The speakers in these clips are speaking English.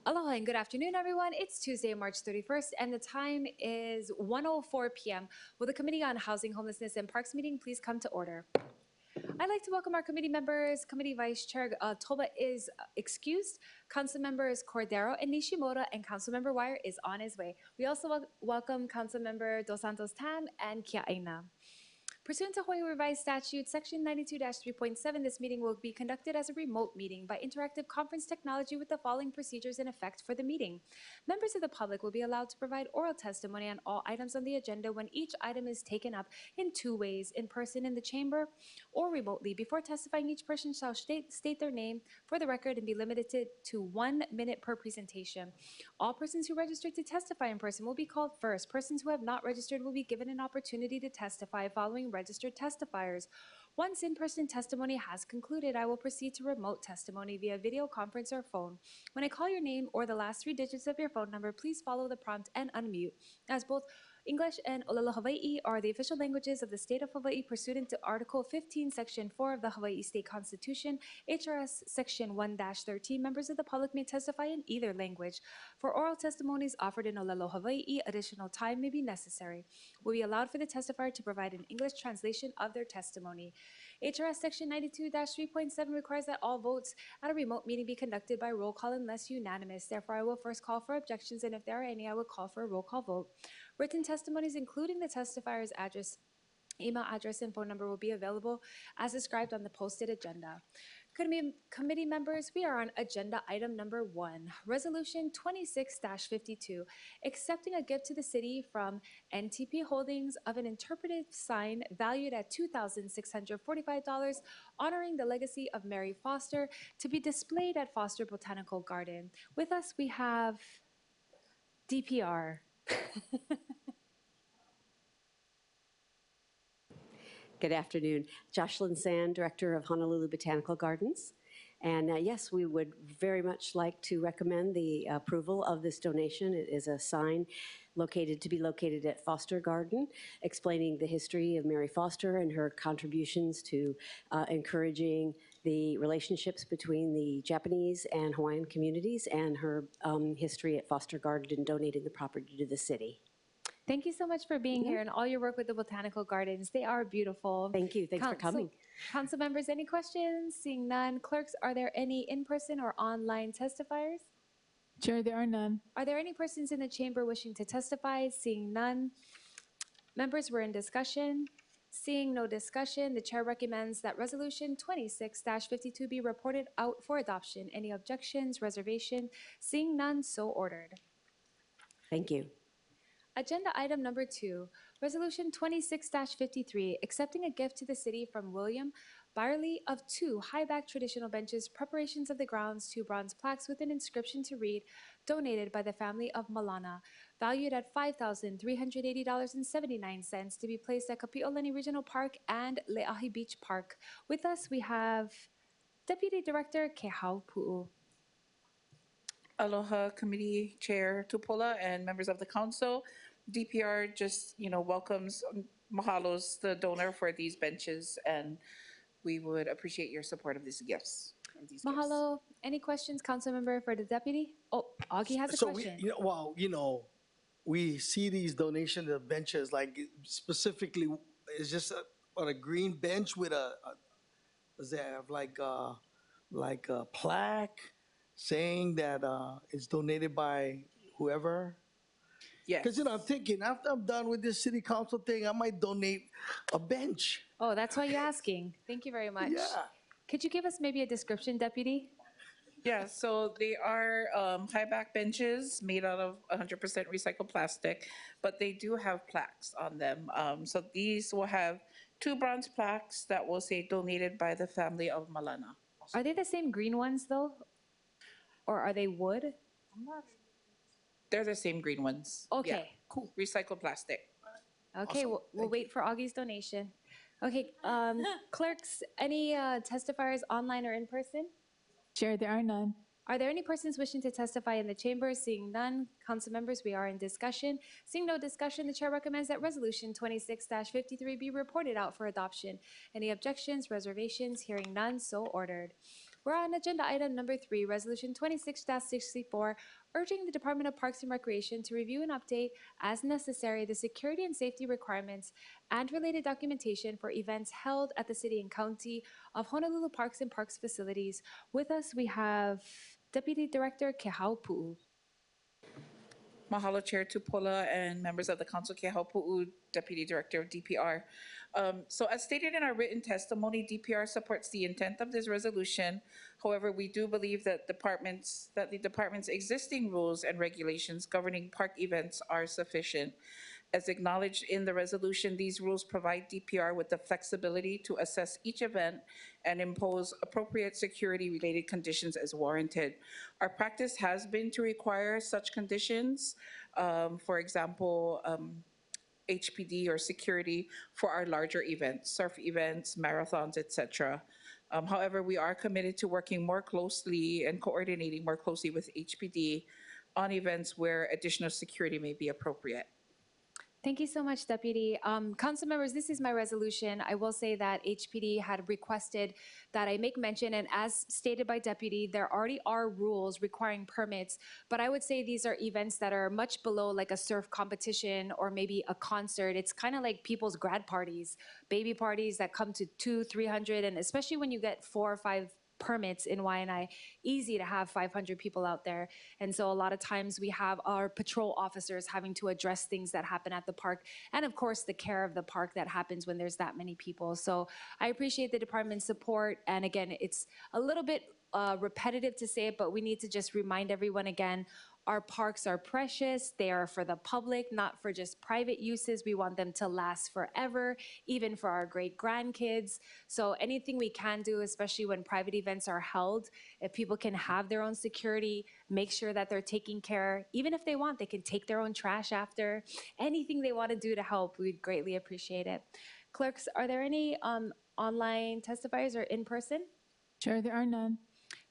Aloha and good afternoon, everyone. It's Tuesday, March 31st, and the time is 1:04 p.m. Will the Committee on Housing, Homelessness, and Parks meeting please come to order? I'd like to welcome our committee members. Committee Vice Chair Toba is excused. Council members Cordero and Nishimoto, and Council Member Wire is on his way. We also welcome Council Member Dos Santos Tam and Kia Aina. Pursuant to Hawaii Revised Statute, Section 92-3.7, this meeting will be conducted as a remote meeting by interactive conference technology with the following procedures in effect for the meeting. Members of the public will be allowed to provide oral testimony on all items on the agenda when each item is taken up in two ways, in person in the chamber or remotely. Before testifying, each person shall state their name for the record and be limited to 1 minute per presentation. All persons who registered to testify in person will be called first. Persons who have not registered will be given an opportunity to testify following registered testifiers. Once in-person testimony has concluded, I will proceed to remote testimony via video conference or phone. When I call your name or the last 3 digits of your phone number, please follow the prompt and unmute, as both English and Olelo Hawaii are the official languages of the state of Hawaii pursuant to Article 15, Section 4 of the Hawaii State Constitution, HRS Section 1-13. Members of the public may testify in either language. For oral testimonies offered in Olelo Hawaii, additional time may be necessary. Will be allowed for the testifier to provide an English translation of their testimony. HRS Section 92-3.7 requires that all votes at a remote meeting be conducted by roll call unless unanimous. Therefore, I will first call for objections, and if there are any, I will call for a roll call vote. Written testimonies, including the testifier's address, email address, and phone number, will be available as described on the posted agenda. Committee members, we are on agenda item number 1, Resolution 26-52, accepting a gift to the city from NTP Holdings of an interpretive sign valued at $2,645, honoring the legacy of Mary Foster, to be displayed at Foster Botanical Garden. With us, we have DPR. Good afternoon. Jocelyn Sand, Director of Honolulu Botanical Gardens. And yes, we would very much like to recommend the approval of this donation. It is a sign to be located at Foster Garden, explaining the history of Mary Foster and her contributions to encouraging the relationships between the Japanese and Hawaiian communities, and her history at Foster Garden and donating the property to the city. Thank you so much for being here and all your work with the botanical gardens. They are beautiful. Thank you. Thanks for coming. Council members, any questions? Seeing none. Clerks, are there any in-person or online testifiers? Chair, there are none. Are there any persons in the chamber wishing to testify? Seeing none. Members, we're in discussion. Seeing no discussion, the chair recommends that Resolution 26-52 be reported out for adoption. Any objections, reservation? Seeing none, so ordered. Thank you. Agenda item number 2, Resolution 26-53, accepting a gift to the city from William Byerly of 2 high-back traditional benches, preparations of the grounds, 2 bronze plaques with an inscription to read, donated by the family of Malana, valued at $5,380.79, to be placed at Kapi'olani Regional Park and Leahi Beach Park. With us, we have Deputy Director Kehau Pu'u. Aloha Committee Chair Tupola and members of the council. DPR just, welcomes, mahalos the donor for these benches, and we would appreciate your support of these gifts. Mahalo. Any questions, council member, for the deputy? Oh, Augie has a question. We see these donation of benches, like specifically, it's just on a green bench with does it have like a plaque saying that it's donated by whoever? Yes. Because, I'm thinking, after I'm done with this city council thing, I might donate a bench. Oh, that's why you're asking. Thank you very much. Yeah. Could you give us maybe a description, Deputy? Yeah, so they are high back benches made out of 100% recycled plastic, but they do have plaques on them. So these will have 2 bronze plaques that will say donated by the family of Malana. Are they the same green ones, though? Or are they wood? I'm not sure. They're the same green ones. Okay. Yeah, cool. Recycled plastic. Okay, Awesome. we'll wait for Augie's donation. Okay, clerks, any testifiers online or in person? Chair, there are none. Are there any persons wishing to testify in the chamber? Seeing none, council members, we are in discussion. Seeing no discussion, the chair recommends that Resolution 26-53 be reported out for adoption. Any objections, reservations? Hearing none, so ordered. We're on agenda item number 3, Resolution 26-64, urging the Department of Parks and Recreation to review and update, as necessary, the security and safety requirements and related documentation for events held at the City and County of Honolulu Parks and Parks facilities. With us, we have Deputy Director Kehau Pu'u. Mahalo, Chair Tupola, and members of the council. Kehau Pu'u, Deputy Director of DPR. So as stated in our written testimony, DPR supports the intent of this resolution. However, we do believe that the department's existing rules and regulations governing park events are sufficient. As acknowledged in the resolution, these rules provide DPR with the flexibility to assess each event and impose appropriate security-related conditions as warranted. Our practice has been to require such conditions, for example, HPD or security for our larger events, surf events, marathons, etc. However, we are committed to working more closely and coordinating more closely with HPD on events where additional security may be appropriate. Thank you so much, Deputy. Council members, this is my resolution. I will say that HPD had requested that I make mention, and as stated by Deputy, there already are rules requiring permits, but I would say these are events that are much below like a surf competition or maybe a concert. It's kind of like people's grad parties, baby parties that come to 200, 300, and especially when you get 4 or 5 permits in YNI, easy to have 500 people out there. And so a lot of times we have our patrol officers having to address things that happen at the park, and of course the care of the park that happens when there's that many people. So I appreciate the department's support, and again, it's a little bit repetitive to say it, but we need to just remind everyone again, our parks are precious. They are for the public, not for just private uses. We want them to last forever, even for our great grandkids. So anything we can do, especially when private events are held, if people can have their own security, make sure that they're taking care. Even if they want, they can take their own trash after. Anything they want to do to help, we'd greatly appreciate it. Clerks, are there any online testifiers or in person? Chair, there are none.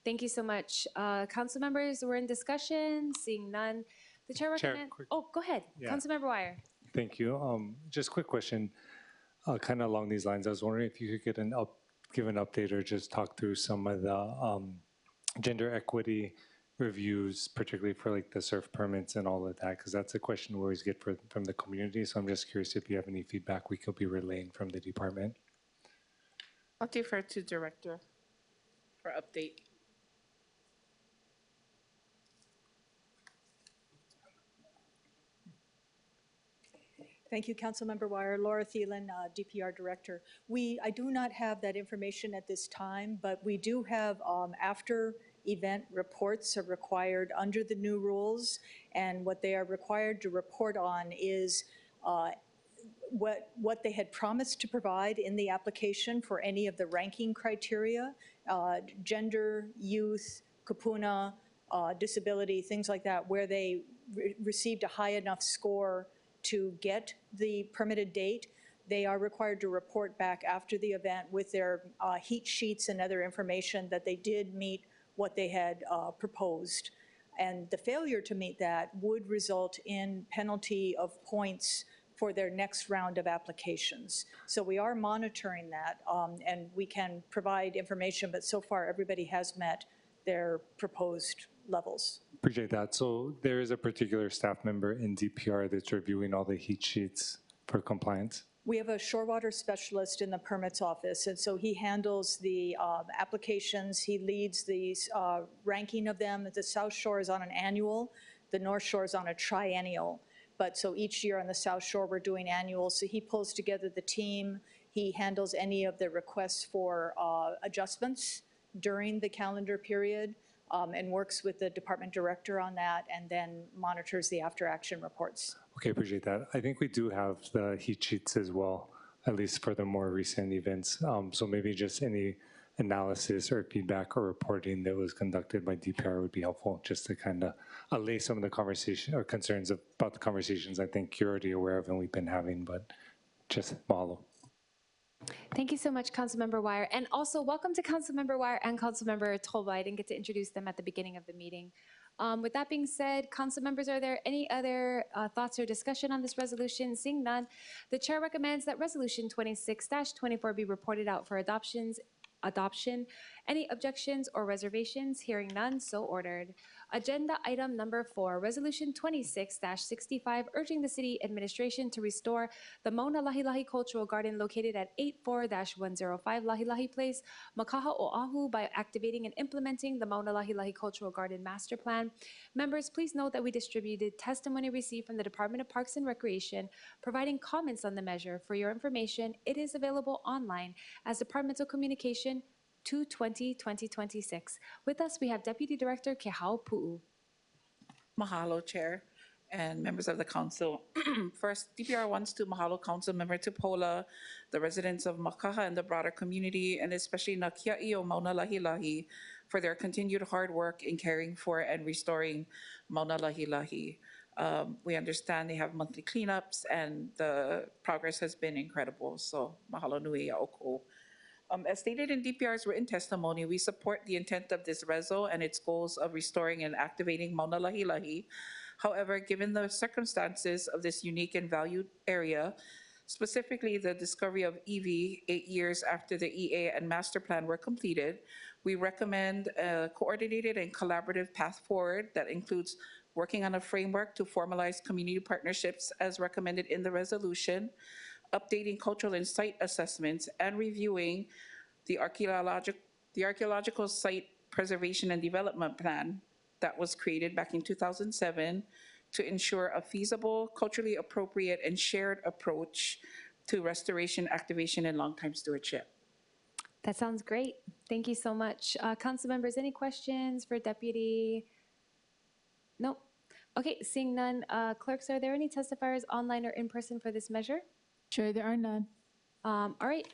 Thank you so much. Council members, we're in discussion, seeing none. The chair recommends. Oh, go ahead. Yeah. Councilmember Wire. Thank you. Just quick question, kind of along these lines. I was wondering if you could give an update or just talk through some of the gender equity reviews, particularly for like the surf permits and all of that, because that's a question we always get from the community. So I'm just curious if you have any feedback we could be relaying from the department. I'll defer to Director for update. Thank you, Councilmember Wire. Laura Thielen, DPR Director. I do not have that information at this time, but we do have after event reports are required under the new rules, and what they are required to report on is what they had promised to provide in the application for any of the ranking criteria, gender, youth, kupuna, disability, things like that, where they received a high enough score to get the permitted date. They are required to report back after the event with their heat sheets and other information that they did meet what they had proposed. And the failure to meet that would result in penalty of points for their next round of applications. So we are monitoring that, and we can provide information, but so far everybody has met their proposed levels. Appreciate that. So there is a particular staff member in DPR that's reviewing all the heat sheets for compliance? We have a shorewater specialist in the permits office, and so he handles the applications. He leads the ranking of them. The South Shore is on an annual. The North Shore is on a triennial. But so each year on the South Shore, we're doing annual. So he pulls together the team. He handles any of the requests for adjustments during the calendar period, and works with the department director on that, and then monitors the after-action reports. Okay, appreciate that. I think we do have the heat sheets as well, at least for the more recent events. So maybe just any analysis or feedback or reporting that was conducted by DPR would be helpful, just to kind of allay some of the conversation or concerns about the conversations I think you're already aware of and we've been having, but just mahalo. Thank you so much, Councilmember Wire. And also, welcome to Councilmember Wire and Councilmember Tolba. I didn't get to introduce them at the beginning of the meeting. With that being said, council members, are there any other thoughts or discussion on this resolution? Seeing none, the chair recommends that Resolution 26-24 be reported out for adoption adoption. Any objections or reservations? Hearing none, so ordered. Agenda item number 4, Resolution 26-65, urging the city administration to restore the Mauna Lahi Lahi Cultural Garden located at 84-105 Lahi Lahi Place, Makaha, Oahu, by activating and implementing the Mauna Lahi Lahi Cultural Garden Master Plan. Members, please note that we distributed testimony received from the Department of Parks and Recreation, providing comments on the measure. For your information, it is available online as Departmental Communication 2/20/2026. With us, we have Deputy Director Kehao Pu'u. Mahalo, Chair and members of the council. First, DPR wants to mahalo Council Member Tupola, the residents of Makaha and the broader community, and especially Nakia'i o Mauna Lahi Lahi for their continued hard work in caring for and restoring Mauna Lahi Lahi. We understand they have monthly cleanups and the progress has been incredible. So mahalo nui a oko. As stated in DPR's written testimony, we support the intent of this reso and its goals of restoring and activating Mauna Lahi Lahi. However, given the circumstances of this unique and valued area, specifically the discovery of EV 8 years after the EA and master plan were completed, we recommend a coordinated and collaborative path forward that includes working on a framework to formalize community partnerships as recommended in the resolution, updating cultural and site assessments, and reviewing the archaeological site preservation and development plan that was created back in 2007 to ensure a feasible, culturally appropriate, and shared approach to restoration, activation, and long-term stewardship. That sounds great. Thank you so much. Council members, any questions for Deputy? Nope. Okay, seeing none. Clerks, are there any testifiers online or in person for this measure? Chair, there are none. All right.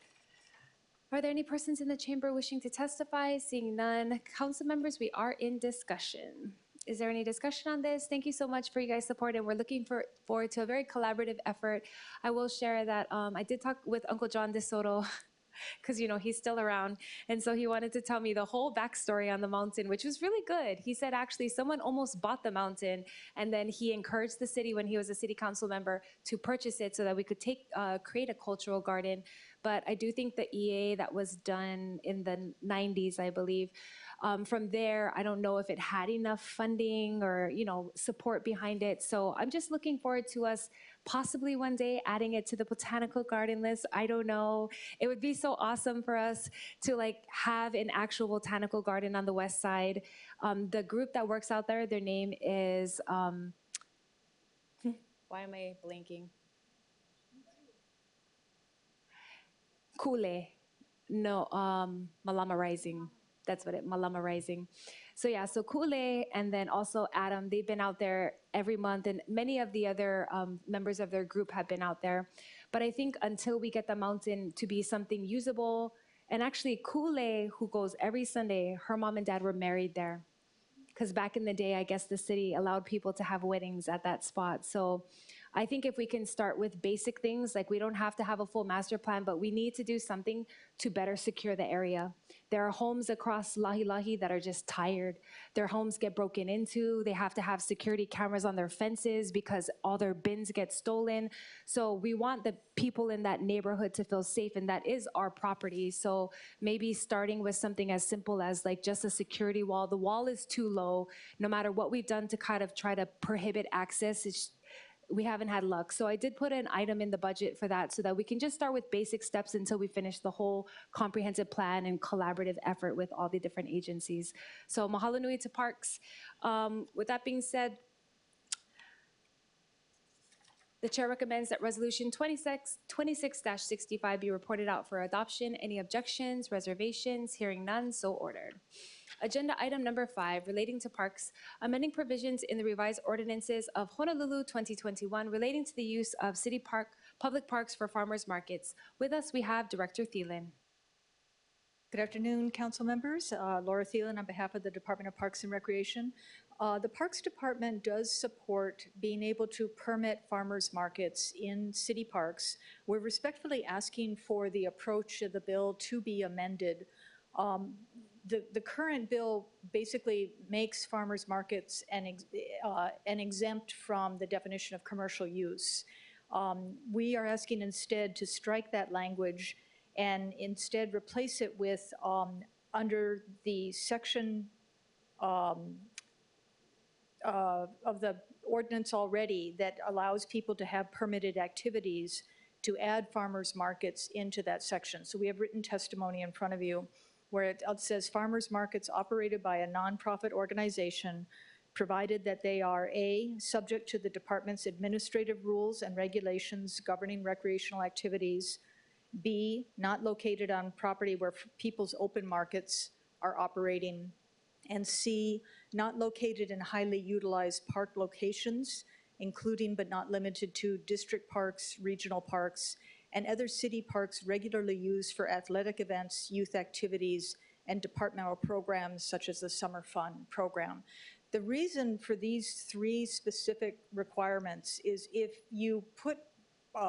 Are there any persons in the chamber wishing to testify? Seeing none. Council members, we are in discussion. Is there any discussion on this? Thank you so much for you guys' support, and we're looking forward to a very collaborative effort. I will share that I did talk with Uncle John DeSoto because, you know, he's still around. And so he wanted to tell me the whole backstory on the mountain, which was really good. He said, actually, someone almost bought the mountain, and then he encouraged the city when he was a city council member to purchase it so that we could create a cultural garden. But I do think the EA that was done in the 90s, I believe, from there, I don't know if it had enough funding or, you know, support behind it. So I'm just looking forward to us possibly one day adding it to the botanical garden list. I don't know. It would be so awesome for us to like have an actual botanical garden on the west side. The group that works out there, their name is, why am I blanking? Kule. No, Malama Rising. That's what Malama Rising. So yeah, so Kule and then also Adam, they've been out there every month, and many of the other members of their group have been out there. But I think until we get the mountain to be something usable, and actually Kule, who goes every Sunday, her mom and dad were married there. Because back in the day, I guess the city allowed people to have weddings at that spot. So I think if we can start with basic things, like we don't have to have a full master plan, but we need to do something to better secure the area. There are homes across Lahi Lahi that are just tired. Their homes get broken into. They have to have security cameras on their fences because all their bins get stolen. So we want the people in that neighborhood to feel safe, and that is our property. So maybe starting with something as simple as like just a security wall. The wall is too low. No matter what we've done to kind of try to prohibit access, we haven't had luck. So I did put an item in the budget for that so that we can just start with basic steps until we finish the whole comprehensive plan and collaborative effort with all the different agencies. So mahalo nui to Parks. With that being said, the chair recommends that Resolution 26-65 be reported out for adoption. Any objections, reservations? Hearing none, so ordered. Agenda item number 5, relating to parks, amending provisions in the revised ordinances of Honolulu 2021 relating to the use of public parks for farmers markets. With us, we have Director Thielen. Good afternoon, council members. Laura Thielen on behalf of the Department of Parks and Recreation. The Parks Department does support being able to permit farmers markets in city parks. We're respectfully asking for the approach of the bill to be amended. The current bill basically makes farmers markets an exempt from the definition of commercial use. We are asking instead to strike that language and instead replace it with under the section of the ordinance already that allows people to have permitted activities to add farmers markets into that section. So we have written testimony in front of you where it says farmers markets operated by a nonprofit organization, provided that they are A, subject to the department's administrative rules and regulations governing recreational activities, B, not located on property where people's open markets are operating, and C, not located in highly utilized park locations, including but not limited to district parks, regional parks, and other city parks regularly used for athletic events, youth activities, and departmental programs such as the Summer Fun program. The reason for these three specific requirements is if you put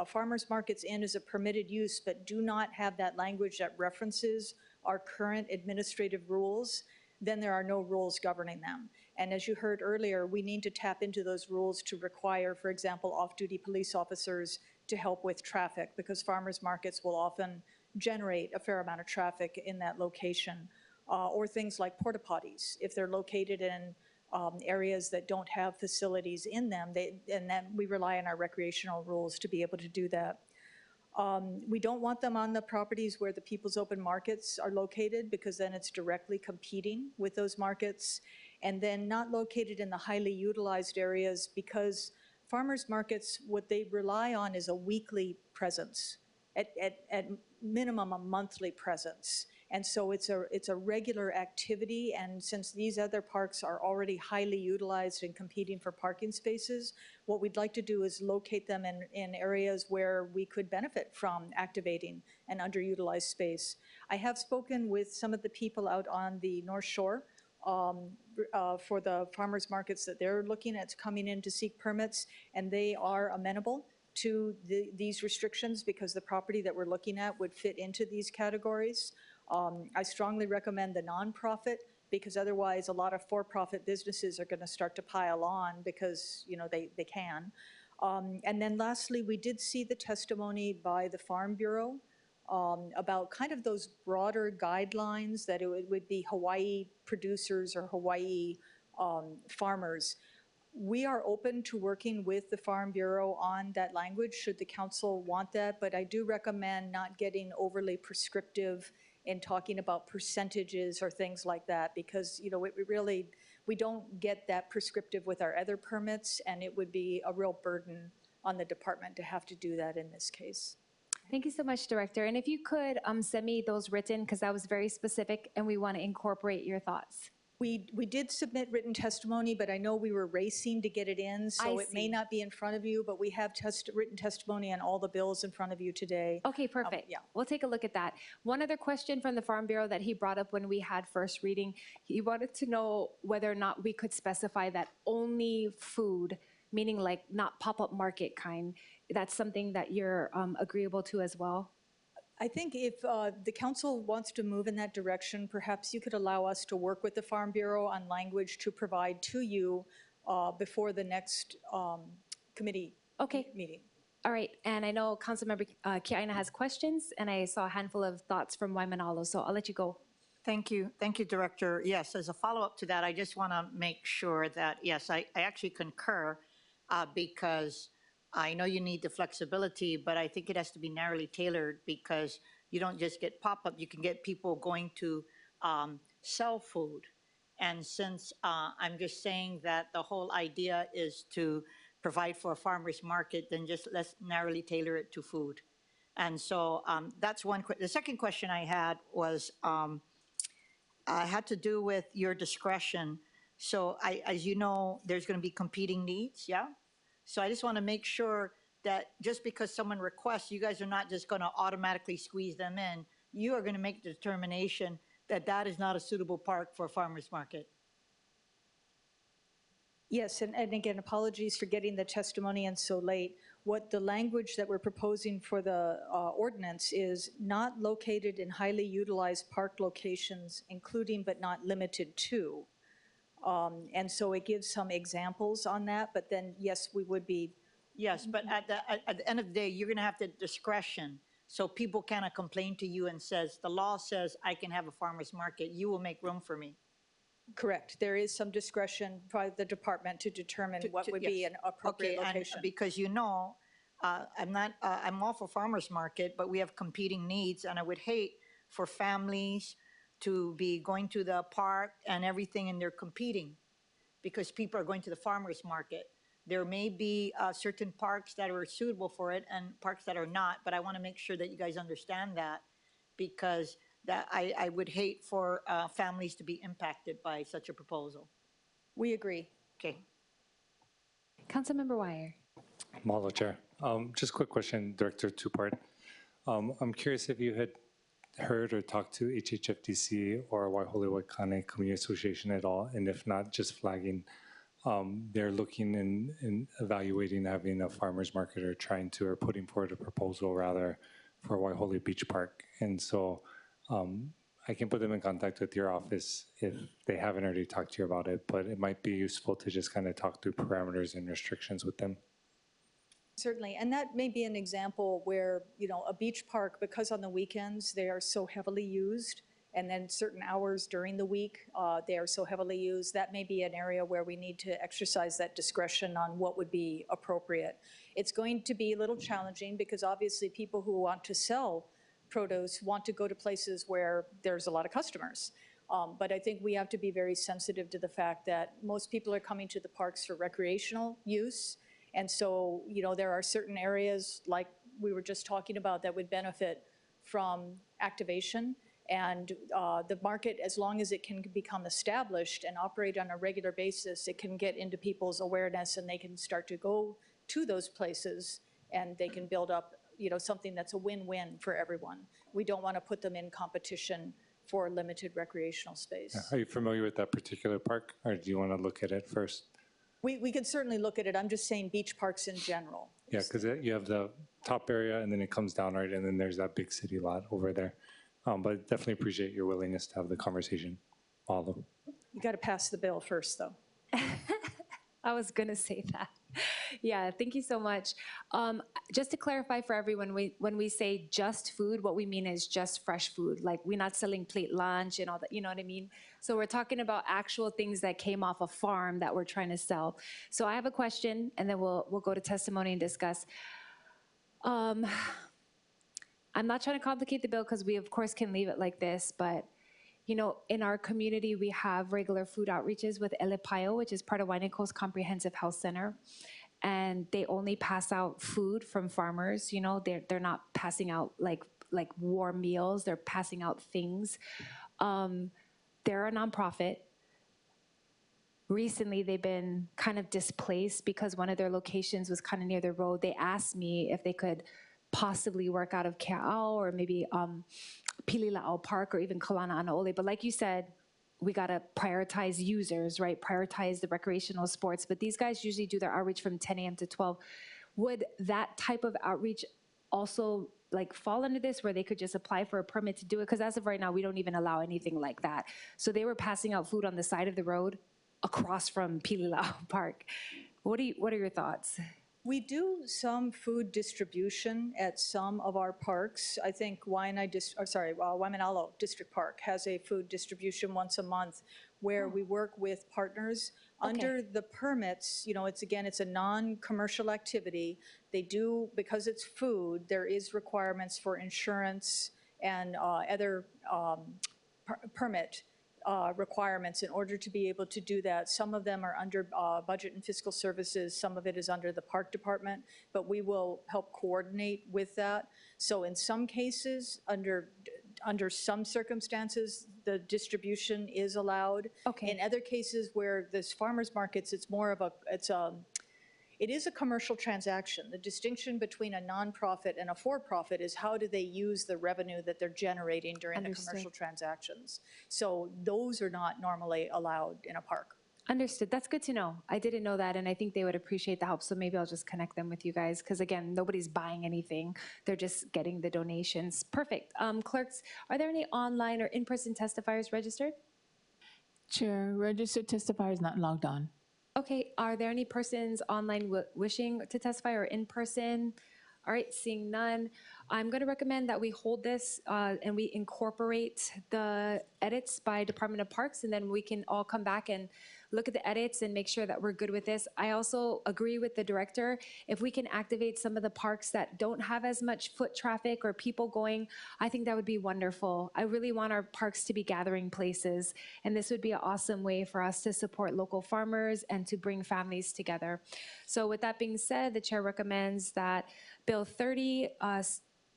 farmers markets in as a permitted use but do not have that language that references our current administrative rules, then there are no rules governing them. And as you heard earlier, we need to tap into those rules to require, for example, off-duty police officers to help with traffic, because farmers markets will often generate a fair amount of traffic in that location. Or things like porta potties, if they're located in areas that don't have facilities in them, and then we rely on our recreational rules to be able to do that. We don't want them on the properties where the people's open markets are located, because then it's directly competing with those markets. And then not located in the highly utilized areas, because farmers markets, what they rely on is a weekly presence, at minimum a monthly presence. And so it's a regular activity, and since these other parks are already highly utilized and competing for parking spaces, what we'd like to do is locate them in areas where we could benefit from activating an underutilized space. I have spoken with some of the people out on the North Shore for the farmers markets that they're looking at coming in to seek permits, and they are amenable to these restrictions because the property that we're looking at would fit into these categories. I strongly recommend the nonprofit, because otherwise a lot of for-profit businesses are going to start to pile on because they can. And then lastly, we did see the testimony by the Farm Bureau about kind of those broader guidelines that it would be Hawaii producers or Hawaii farmers. We are open to working with the Farm Bureau on that language should the council want that, but I do recommend not getting overly prescriptive in talking about percentages or things like that, because we don't get that prescriptive with our other permits, and it would be a real burden on the department to have to do that in this case. Thank you so much, Director. And if you could send me those written, because that was very specific and we want to incorporate your thoughts. We did submit written testimony, but I know we were racing to get it in, so it may not be in front of you, but we have written testimony on all the bills in front of you today. Okay, perfect. Yeah. We'll take a look at that. One other question from the Farm Bureau that he brought up when we had first reading, he wanted to know whether or not we could specify that only food, meaning like not pop-up market kind, that's something that you're agreeable to as well? I think if the council wants to move in that direction, perhaps you could allow us to work with the Farm Bureau on language to provide to you before the next committee meeting. All right, and I know Councilmember Kiaina has questions, and I saw a handful of thoughts from Waimanalo, so I'll let you go. Thank you, Director. Yes, as a follow-up to that, I just want to make sure that, yes, I actually concur because I know you need the flexibility, but I think it has to be narrowly tailored, because you don't just get pop-up, you can get people going to sell food. And since I'm just saying that the whole idea is to provide for a farmer's market, then just let's narrowly tailor it to food. And so that's one. The second question I had was had to do with your discretion. So as you know, there's going to be competing needs, yeah? So I just want to make sure that just because someone requests, you guys are not just going to automatically squeeze them in. You are going to make the determination that that is not a suitable park for a farmer's market. Yes, and again, apologies for getting the testimony in so late. What the language that we're proposing for the ordinance is not located in highly utilized park locations, including but not limited to. And so it gives some examples on that, but then, yes, we would be. Yes, but at the end of the day, you're going to have the discretion. So people cannot complain to you and says, the law says I can have a farmer's market, you will make room for me. Correct. There is some discretion by the department to determine what would be Yes. an appropriate Okay, and location. because I'm all for farmer's market, but we have competing needs, and I would hate for families to be going to the park and everything, and they're competing because people are going to the farmer's market. There may be certain parks that are suitable for it and parks that are not, but I want to make sure that you guys understand that, because that I would hate for families to be impacted by such a proposal. We agree. Okay. Councilmember Wire. Mahalo, Chair. Just a quick question, Director, two-part. I'm curious if you had heard or talked to HHFDC or Waiholewa Kane Community Association at all, and if not, just flagging. They're looking and evaluating having a farmer's market or trying to, or putting forward a proposal rather for Waihole Beach Park. And so I can put them in contact with your office if they haven't already talked to you about it, but it might be useful to just kind of talk through parameters and restrictions with them. Certainly, and that may be an example where, you know, a beach park, because on the weekends they are so heavily used, and then certain hours during the week they are so heavily used, that may be an area where we need to exercise that discretion on what would be appropriate. It's going to be a little challenging because obviously people who want to sell produce want to go to places where there's a lot of customers. But I think we have to be very sensitive to the fact that most people are coming to the parks for recreational use. And so, you know, there are certain areas like we were just talking about that would benefit from activation. And the market, as long as it can become established and operate on a regular basis, it can get into people's awareness and they can start to go to those places and they can build up, you know, something that's a win-win for everyone. We don't want to put them in competition for limited recreational space. Are you familiar with that particular park, or do you want to look at it first? We can certainly look at it. I'm just saying beach parks in general. Yeah, because you have the top area and then it comes down, right? And then there's that big city lot over there. But definitely appreciate your willingness to have the conversation. Mahalo. You got to pass the bill first, though. I was going to say that. Yeah, thank you so much. Just to clarify for everyone, when we say just food, what we mean is just fresh food. Like, we're not selling plate lunch and all that, you know what I mean? So we're talking about actual things that came off a farm that we're trying to sell. So I have a question, and then we'll go to testimony and discuss. I'm not trying to complicate the bill because we, of course, can leave it like this, but you know, in our community, we have regular food outreaches with Elepaio, which is part of Waianako's Comprehensive Health Center. And they only pass out food from farmers. You know, they're not passing out like warm meals. They're passing out things. They're a nonprofit. Recently, they've been kind of displaced because one of their locations was kind of near the road. They asked me if they could possibly work out of Kea'au or maybe Pilila'au Park or even Kalana Anaole. But like you said, we got to prioritize users, right? Prioritize the recreational sports. But these guys usually do their outreach from 10 a.m. to 12. Would that type of outreach also like fall under this where they could just apply for a permit to do it? Because as of right now, we don't even allow anything like that. So they were passing out food on the side of the road across from Pilila'au Park. What are your thoughts? We do some food distribution at some of our parks. I think Waimanalo District Park has a food distribution once a month where we work with partners. Under the permits, you know, it's a non-commercial activity. They do, because it's food, there is requirements for insurance and other permit requirements in order to be able to do that. Some of them are under budget and fiscal services, some of it is under the park department, but we will help coordinate with that. So in some cases, under some circumstances, the distribution is allowed. Okay. In other cases where there's farmers markets, it's more of it is a commercial transaction. The distinction between a nonprofit and a for-profit is how do they use the revenue that they're generating during the commercial transactions. So those are not normally allowed in a park. Understood. That's good to know. I didn't know that, and I think they would appreciate the help, so maybe I'll just connect them with you guys, because again, nobody's buying anything. They're just getting the donations. Perfect. Clerks, are there any online or in-person testifiers registered? Chair, registered testifiers not logged on. Okay, are there any persons online wishing to testify or in person? All right, seeing none. I'm going to recommend that we hold this and we incorporate the edits by Department of Parks, and then we can all come back and look at the edits and make sure that we're good with this. I also agree with the director. If we can activate some of the parks that don't have as much foot traffic or people going, I think that would be wonderful. I really want our parks to be gathering places, and this would be an awesome way for us to support local farmers and to bring families together. So with that being said, the chair recommends that Bill 30,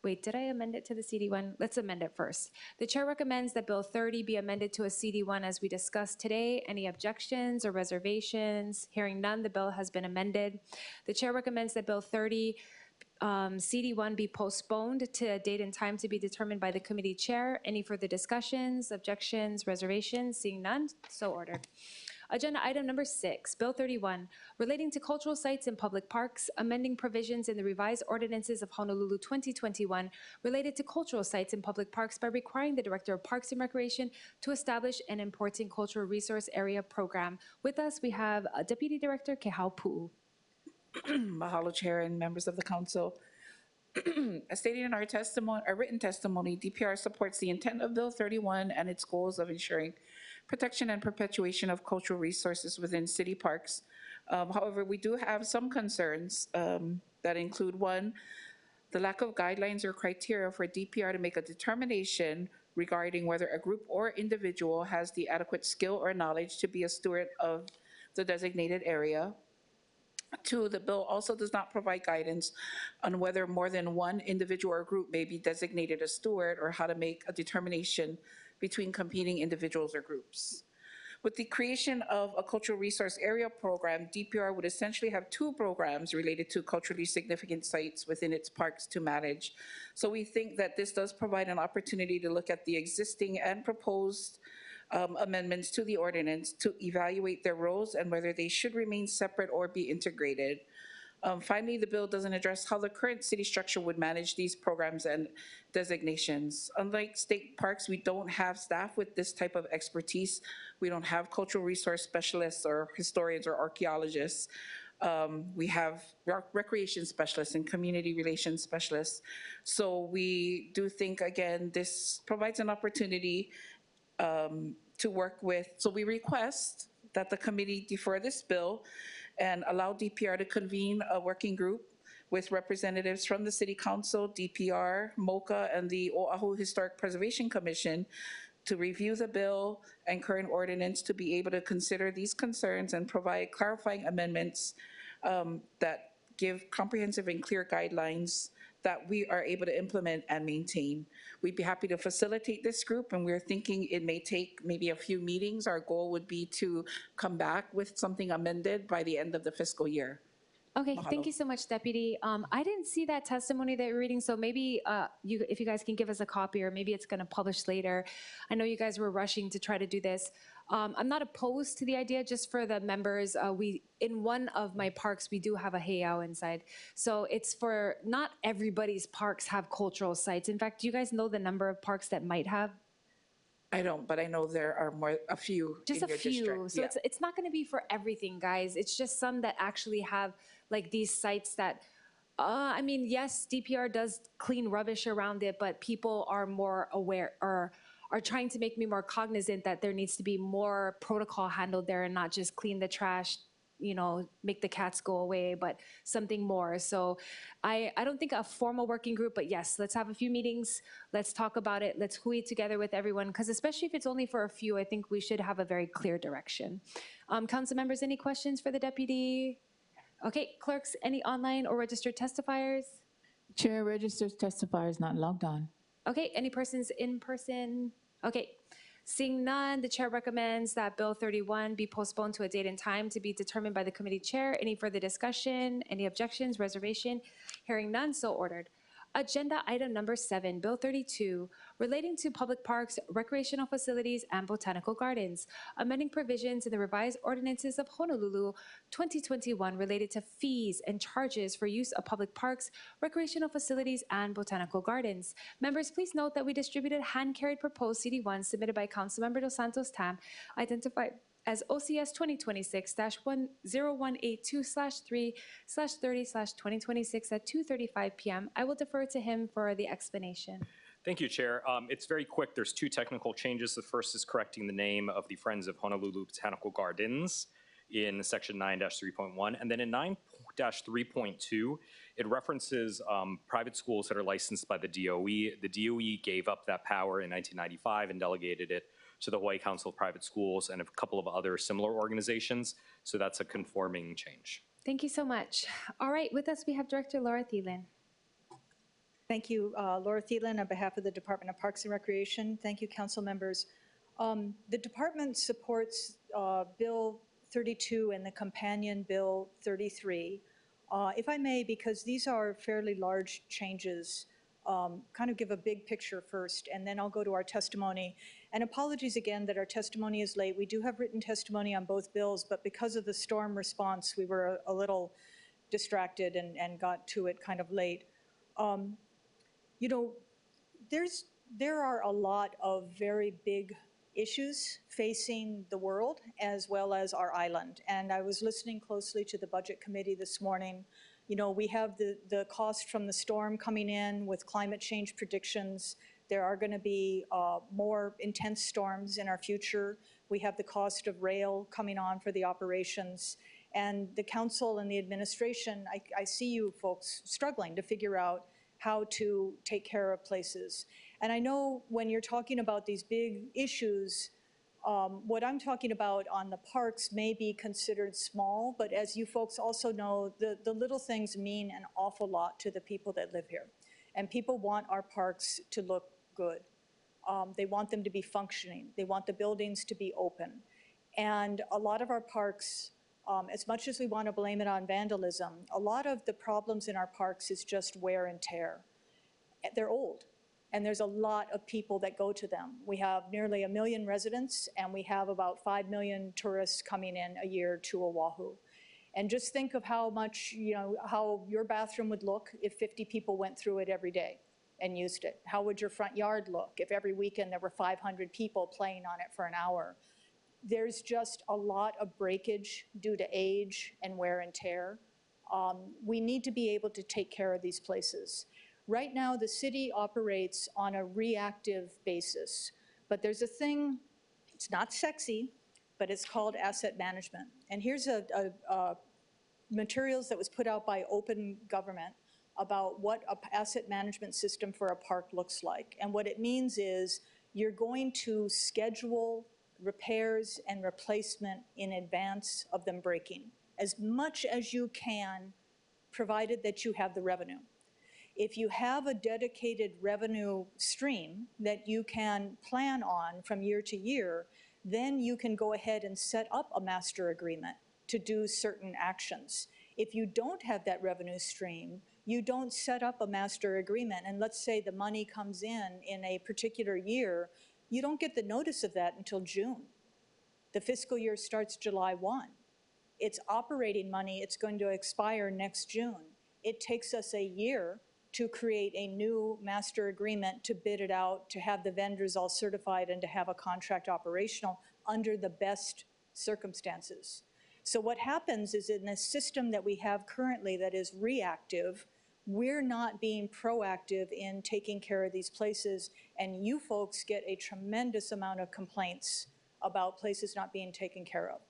wait, did I amend it to the CD1? Let's amend it first. The chair recommends that Bill 30 be amended to a CD1 as we discussed today. Any objections or reservations? Hearing none, the bill has been amended. The chair recommends that Bill 30 CD1 be postponed to a date and time to be determined by the committee chair. Any further discussions, objections, reservations? Seeing none, so ordered. Agenda item number 6, Bill 31, relating to cultural sites in public parks, amending provisions in the revised ordinances of Honolulu 2021 related to cultural sites in public parks by requiring the Director of Parks and Recreation to establish an important cultural resource area program. With us, we have Deputy Director Kehau Pu'u. Mahalo, Chair and members of the council. As stated in our written testimony, DPR supports the intent of Bill 31 and its goals of ensuring protection and perpetuation of cultural resources within city parks. However, we do have some concerns that include, one, the lack of guidelines or criteria for DPR to make a determination regarding whether a group or individual has the adequate skill or knowledge to be a steward of the designated area. 2, the bill also does not provide guidance on whether more than one individual or group may be designated a steward or how to make a determination between competing individuals or groups. With the creation of a cultural resource area program, DPR would essentially have 2 programs related to culturally significant sites within its parks to manage. So we think that this does provide an opportunity to look at the existing and proposed amendments to the ordinance to evaluate their roles and whether they should remain separate or be integrated. Finally, the bill doesn't address how the current city structure would manage these programs and designations. Unlike state parks, we don't have staff with this type of expertise. We don't have cultural resource specialists or historians or archaeologists. We have recreation specialists and community relations specialists. So we do think, again, this provides an opportunity to work with. So we request that the committee defer this bill and allow DPR to convene a working group with representatives from the City Council, DPR, MOCA, and the Oahu Historic Preservation Commission to review the bill and current ordinance to be able to consider these concerns and provide clarifying amendments that give comprehensive and clear guidelines that we are able to implement and maintain. We'd be happy to facilitate this group, and we're thinking it may take maybe a few meetings. Our goal would be to come back with something amended by the end of the fiscal year. Okay, Mahalo. thank you so much, Deputy. I didn't see that testimony that you're reading, so maybe if you guys can give us a copy, or maybe it's going to publish later. I know you guys were rushing to try to do this. I'm not opposed to the idea, just for the members. In one of my parks, we do have a heiau inside. So it's for, not everybody's parks have cultural sites. In fact, do you guys know the number of parks that might have? I don't, but I know there are a few Just in a your few. district. So Yeah. it's not going to be for everything, guys. It's just some that actually have like these sites that, I mean, yes, DPR does clean rubbish around it, but people are more aware, or are trying to make me more cognizant that there needs to be more protocol handled there and not just clean the trash, you know, make the cats go away, but something more. So I don't think a formal working group, but yes, let's have a few meetings. Let's talk about it. Let's hui together with everyone, because especially if it's only for a few, I think we should have a very clear direction. Council members, any questions for the deputy? Okay, clerks, any online or registered testifiers? Chair, registered testifiers not logged on. Okay, any persons in person? Okay, seeing none, the chair recommends that Bill 31 be postponed to a date and time to be determined by the committee chair. Any further discussion? Any objections, reservation? Hearing none, so ordered. Agenda item number 7, Bill 32, relating to public parks, recreational facilities, and botanical gardens, amending provisions in the revised ordinances of Honolulu 2021 related to fees and charges for use of public parks, recreational facilities, and botanical gardens. Members, please note that we distributed hand-carried proposed CD1 submitted by Councilmember Dos Santos Tam, identified as OCS 2026-0182/3/30/2026 at 2:35 p.m. I will defer to him for the explanation. Thank you, Chair. It's very quick. There's two technical changes. The first is correcting the name of the Friends of Honolulu Botanical Gardens in section 9-3.1. And then in 9-3.2, it references private schools that are licensed by the DOE. The DOE gave up that power in 1995 and delegated it to the Hawaii Council of Private Schools and a couple of other similar organizations. So that's a conforming change. Thank you so much. All right, with us we have Director Laura Thielen. Thank you, Laura Thielen, on behalf of the Department of Parks and Recreation. Thank you, council members. The department supports Bill 32 and the companion Bill 33. If I may, because these are fairly large changes, kind of give a big picture first, and then I'll go to our testimony. And apologies again that our testimony is late. We do have written testimony on both bills, but because of the storm response, we were a little distracted and got to it kind of late. You know, there are a lot of very big issues facing the world as well as our island. And I was listening closely to the Budget Committee this morning. You know, we have the cost from the storm coming in with climate change predictions. There are going to be more intense storms in our future. We have the cost of rail coming on for the operations. And the council and the administration, I see you folks struggling to figure out how to take care of places. And I know when you're talking about these big issues, what I'm talking about on the parks may be considered small, but as you folks also know, the little things mean an awful lot to the people that live here. And people want our parks to look good. They want them to be functioning. They want the buildings to be open. And a lot of our parks, as much as we want to blame it on vandalism, a lot of the problems in our parks is just wear and tear. They're old, and there's a lot of people that go to them. We have nearly 1 million residents, and we have about 5 million tourists coming in a year to Oahu. And just think of how much, you know, how your bathroom would look if 50 people went through it every day and used it. How would your front yard look if every weekend there were 500 people playing on it for an hour? There's just a lot of breakage due to age and wear and tear. We need to be able to take care of these places. Right now, the city operates on a reactive basis, but there's a thing, it's not sexy, but it's called asset management. And here's materials that was put out by Open Government about what an asset management system for a park looks like. And what it means is you're going to schedule repairs and replacement in advance of them breaking, as much as you can, provided that you have the revenue. If you have a dedicated revenue stream that you can plan on from year to year, then you can go ahead and set up a master agreement to do certain actions. If you don't have that revenue stream, you don't set up a master agreement, and let's say the money comes in a particular year, you don't get the notice of that until June. The fiscal year starts July 1. It's operating money, it's going to expire next June. It takes us a year to create a new master agreement, to bid it out, to have the vendors all certified, and to have a contract operational under the best circumstances. So what happens is in the system that we have currently that is reactive, we're not being proactive in taking care of these places, and you folks get a tremendous amount of complaints about places not being taken care of.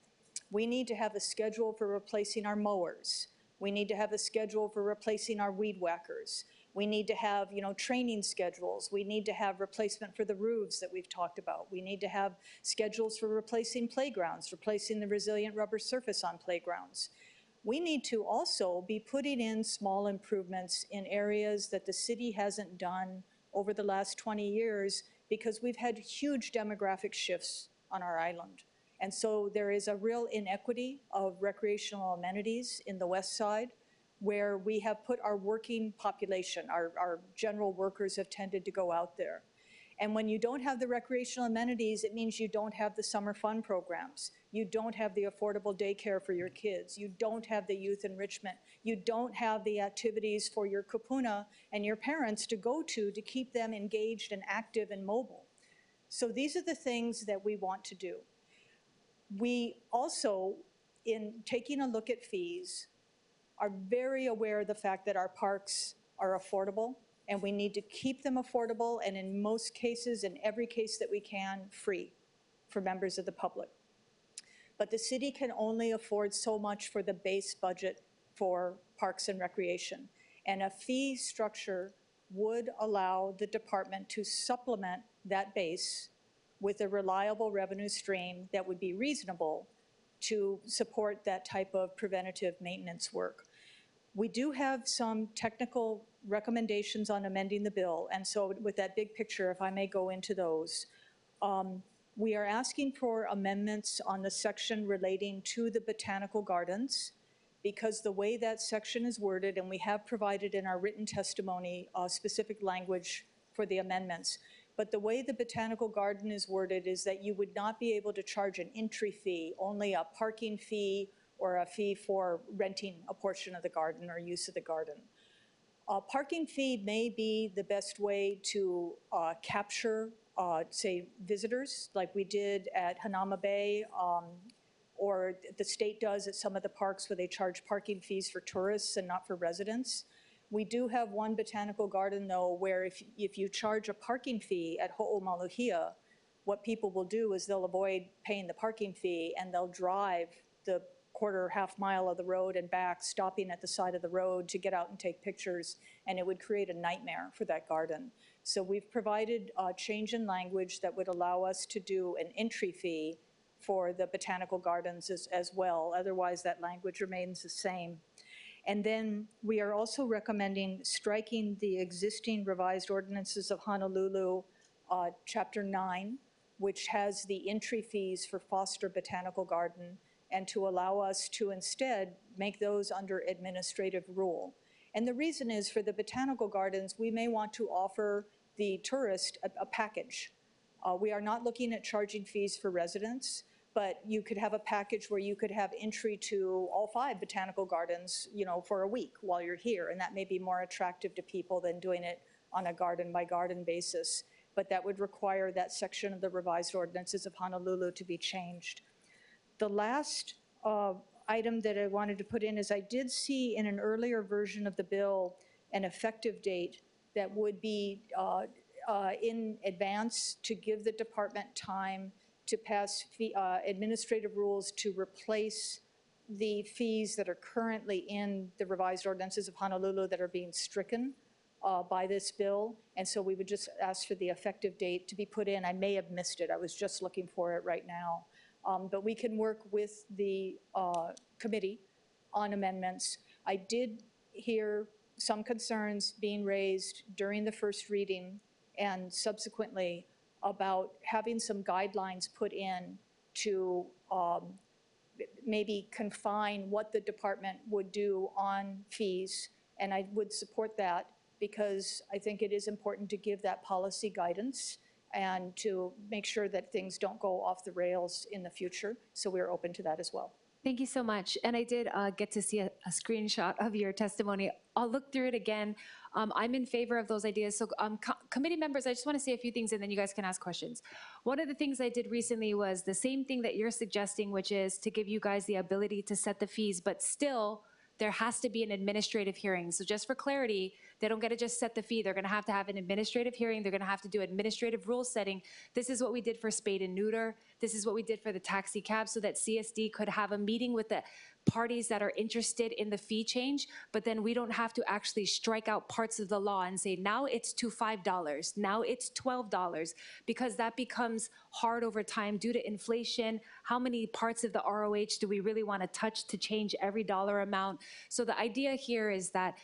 We need to have a schedule for replacing our mowers. We need to have a schedule for replacing our weed whackers. We need to have, you know, training schedules. We need to have replacement for the roofs that we've talked about. We need to have schedules for replacing playgrounds, replacing the resilient rubber surface on playgrounds. We need to also be putting in small improvements in areas that the city hasn't done over the last 20 years because we've had huge demographic shifts on our island. And so there is a real inequity of recreational amenities in the west side where we have put our working population, our general workers have tended to go out there. And when you don't have the recreational amenities, it means you don't have the summer fun programs. You don't have the affordable daycare for your kids. You don't have the youth enrichment. You don't have the activities for your kupuna and your parents to go to keep them engaged and active and mobile. So these are the things that we want to do. We also, in taking a look at fees, are very aware of the fact that our parks are affordable, and we need to keep them affordable, and in most cases, in every case that we can, free for members of the public. But the city can only afford so much for the base budget for parks and recreation. And a fee structure would allow the department to supplement that base with a reliable revenue stream that would be reasonable to support that type of preventative maintenance work. We do have some technical recommendations on amending the bill, and so with that big picture, if I may go into those. We are asking for amendments on the section relating to the botanical gardens, because the way that section is worded, and we have provided in our written testimony specific language for the amendments, but the way the botanical garden is worded is that you would not be able to charge an entry fee, only a parking fee or a fee for renting a portion of the garden or use of the garden. A parking fee may be the best way to capture, say, visitors, like we did at Hanauma Bay, or the state does at some of the parks where they charge parking fees for tourists and not for residents. We do have one botanical garden, though, where if you charge a parking fee at Ho'omaluhia, what people will do is they'll avoid paying the parking fee, and they'll drive the half mile of the road and back, stopping at the side of the road to get out and take pictures, and it would create a nightmare for that garden. So we've provided a change in language that would allow us to do an entry fee for the botanical gardens as well. Otherwise, that language remains the same. And then we are also recommending striking the existing revised ordinances of Honolulu, Chapter 9, which has the entry fees for Foster Botanical Garden, and to allow us to instead make those under administrative rule. And the reason is, for the botanical gardens, we may want to offer the tourist a package. We are not looking at charging fees for residents, but you could have a package where you could have entry to all 5 botanical gardens, for a week while you're here, and that may be more attractive to people than doing it on a garden-by-garden basis. But that would require that section of the revised ordinances of Honolulu to be changed. The last item that I wanted to put in is I did see in an earlier version of the bill an effective date that would be in advance to give the department time to pass administrative rules to replace the fees that are currently in the revised ordinances of Honolulu that are being stricken by this bill. And so we would just ask for the effective date to be put in. I may have missed it. I was just looking for it right now. But we can work with the committee on amendments. I did hear some concerns being raised during the first reading and subsequently about having some guidelines put in to maybe confine what the department would do on fees. And I would support that, because I think it is important to give that policy guidance and to make sure that things don't go off the rails in the future. So we're open to that as well. Thank you so much. And I did get to see a screenshot of your testimony. I'll look through it again. I'm in favor of those ideas. So committee members, I just want to say a few things and then you guys can ask questions. One of the things I did recently was the same thing that you're suggesting, which is to give you guys the ability to set the fees, but still there has to be an administrative hearing. So just for clarity, they don't get to just set the fee. They're going to have an administrative hearing. They're going to have to do administrative rule setting. This is what we did for spade and neuter. This is what we did for the taxi cab, so that CSD could have a meeting with the parties that are interested in the fee change, but then we don't have to actually strike out parts of the law and say, now it's to $5, now it's $12, because that becomes hard over time due to inflation. How many parts of the ROH do we really want to touch to change every dollar amount? So the idea here is that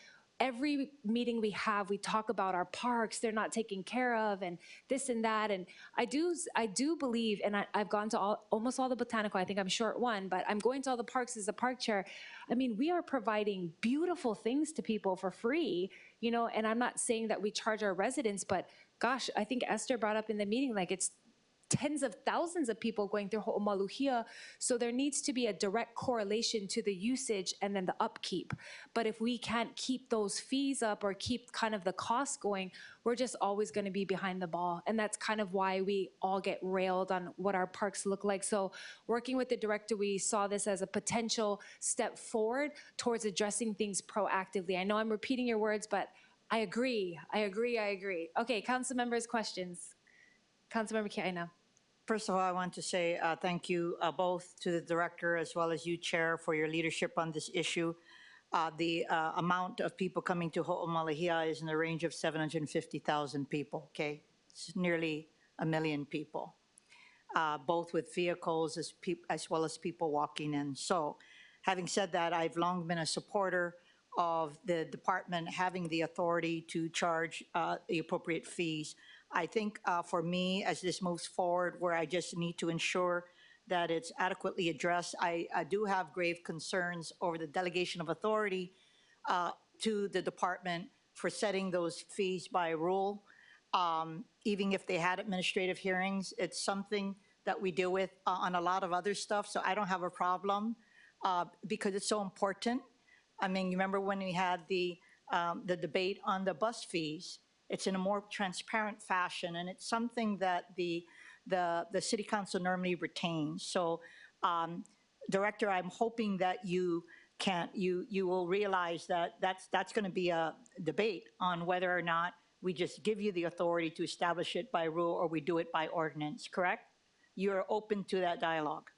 every meeting we have, we talk about our parks, they're not taken care of, and this and that. And I do believe, and I've gone to almost all the botanical, I think I'm short one, but I'm going to all the parks as a park chair. I mean, we are providing beautiful things to people for free, and I'm not saying that we charge our residents, but gosh, I think Esther brought up in the meeting, like it's tens of thousands of people going through Ho'omaluhia. So there needs to be a direct correlation to the usage and then the upkeep. But if we can't keep those fees up or keep kind of the costs going, we're just always going to be behind the ball. And that's kind of why we all get railed on what our parks look like. So working with the director, we saw this as a potential step forward towards addressing things proactively. I know I'm repeating your words, but I agree. Okay, council members, questions. Councilmember Kiaina. First of all, I want to say thank you both to the director as well as you, Chair, for your leadership on this issue. The amount of people coming to Ho'omaluhia is in the range of 750,000 people, okay? It's nearly 1 million people, both with vehicles as well as people walking in. So having said that, I've long been a supporter of the department having the authority to charge the appropriate fees. I think for me, as this moves forward, where I just need to ensure that it's adequately addressed, I do have grave concerns over the delegation of authority to the department for setting those fees by rule. Even if they had administrative hearings, it's something that we deal with on a lot of other stuff, so I don't have a problem because it's so important. I mean, you remember when we had the debate on the bus fees? It's in a more transparent fashion, and it's something that the city council normally retains. So, Director, I'm hoping that you will realize that that's going to be a debate on whether or not we just give you the authority to establish it by rule or we do it by ordinance, correct? You're open to that dialogue?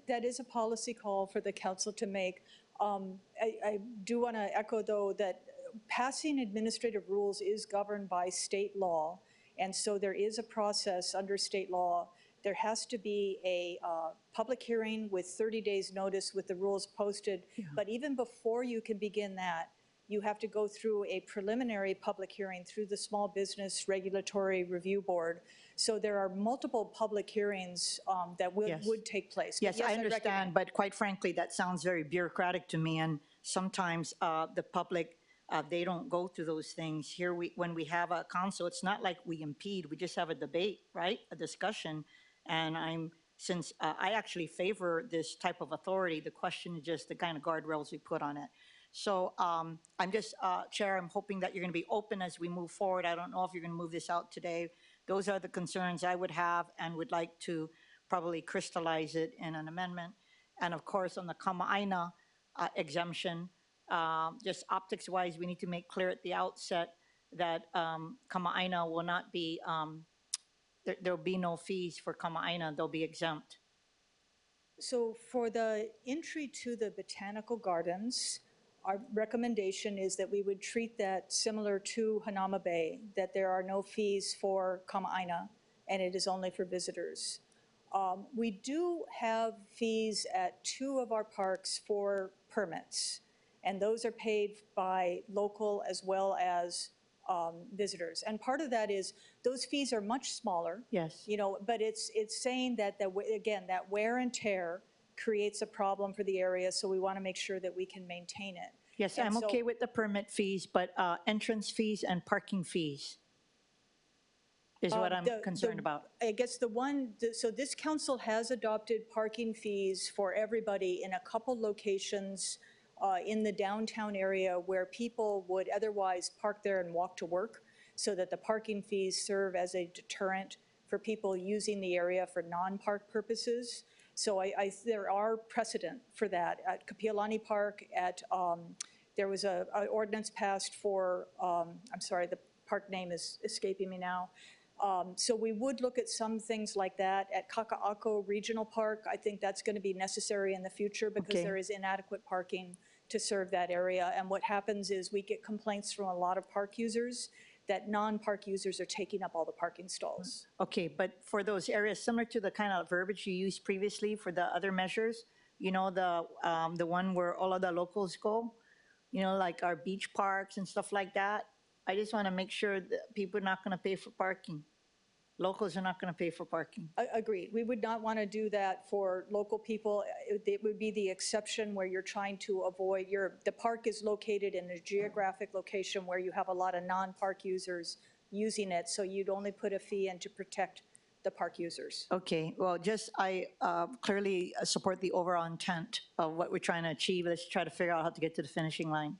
That is a policy call for the council to make. I do want to echo, though, that passing administrative rules is governed by state law, and so there is a process under state law. There has to be a public hearing with 30 days notice with the rules posted, but even before you can begin that, you have to go through a preliminary public hearing through the Small Business Regulatory Review Board. So there are multiple public hearings that would take place. Yes, I understand, but quite frankly, that sounds very bureaucratic to me, and sometimes the public, they don't go through those things. Here, when we have a council, it's not like we impede, we just have a debate, right? A discussion, and since I actually favor this type of authority, the question is just the kind of guardrails we put on it. So I'm just, Chair, I'm hoping that you're going to be open as we move forward. I don't know if you're going to move this out today. Those are the concerns I would have and would like to probably crystallize it in an amendment. And of course, on the Kama'aina exemption, just optics-wise, we need to make clear at the outset that Kama'aina will not be, there'll be no fees for Kama'aina, they'll be exempt. So for the entry to the botanical gardens, our recommendation is that we would treat that similar to Hanauma Bay, that there are no fees for Kama'aina, and it is only for visitors. We do have fees at 2 of our parks for permits, and those are paid by local as well as visitors. And part of that is those fees are much smaller. Yes. You know, but it's saying that, again, that wear and tear creates a problem for the area, so we want to make sure that we can maintain it. Yes, And I'm so- okay with the permit fees, but entrance fees and parking fees is what I'm concerned about. I guess so this council has adopted parking fees for everybody in a couple locations in the downtown area where people would otherwise park there and walk to work, so that the parking fees serve as a deterrent for people using the area for non-park purposes. So there are precedent for that. At Kapiolani Park, there was an ordinance passed for, I'm sorry, the park name is escaping me now. So we would look at some things like that. At Kaka'ako Regional Park, I think that's going to be necessary in the future because there is inadequate parking to serve that area. And what happens is we get complaints from a lot of park users that non-park users are taking up all the parking stalls. Okay, but for those areas, similar to the kind of verbiage you used previously for the other measures, you know, the one where all of the locals go, you know, like our beach parks and stuff like that, I just want to make sure that people are not going to pay for parking. Locals are not going to pay for parking. Agreed. We would not want to do that for local people. It would be the exception where you're trying to avoid the park is located in a geographic location where you have a lot of non-park users using it, so you'd only put a fee in to protect the park users. Okay, well, just, I clearly support the overall intent of what we're trying to achieve. Let's try to figure out how to get to the finishing line.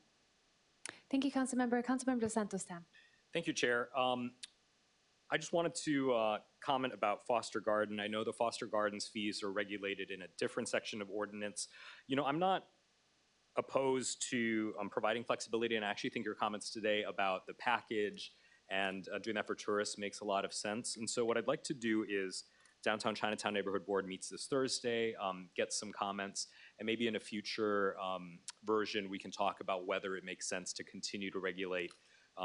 Thank you, Councilmember. Councilmember Dos Santos Tam. Thank you, Chair. I just wanted to comment about Foster Garden. I know the Foster Gardens fees are regulated in a different section of ordinance. You know, I'm not opposed to providing flexibility, and I actually think your comments today about the package and doing that for tourists makes a lot of sense. And so what I'd like to do is Downtown Chinatown Neighborhood Board meets this Thursday, get some comments, and maybe in a future version, we can talk about whether it makes sense to continue to regulate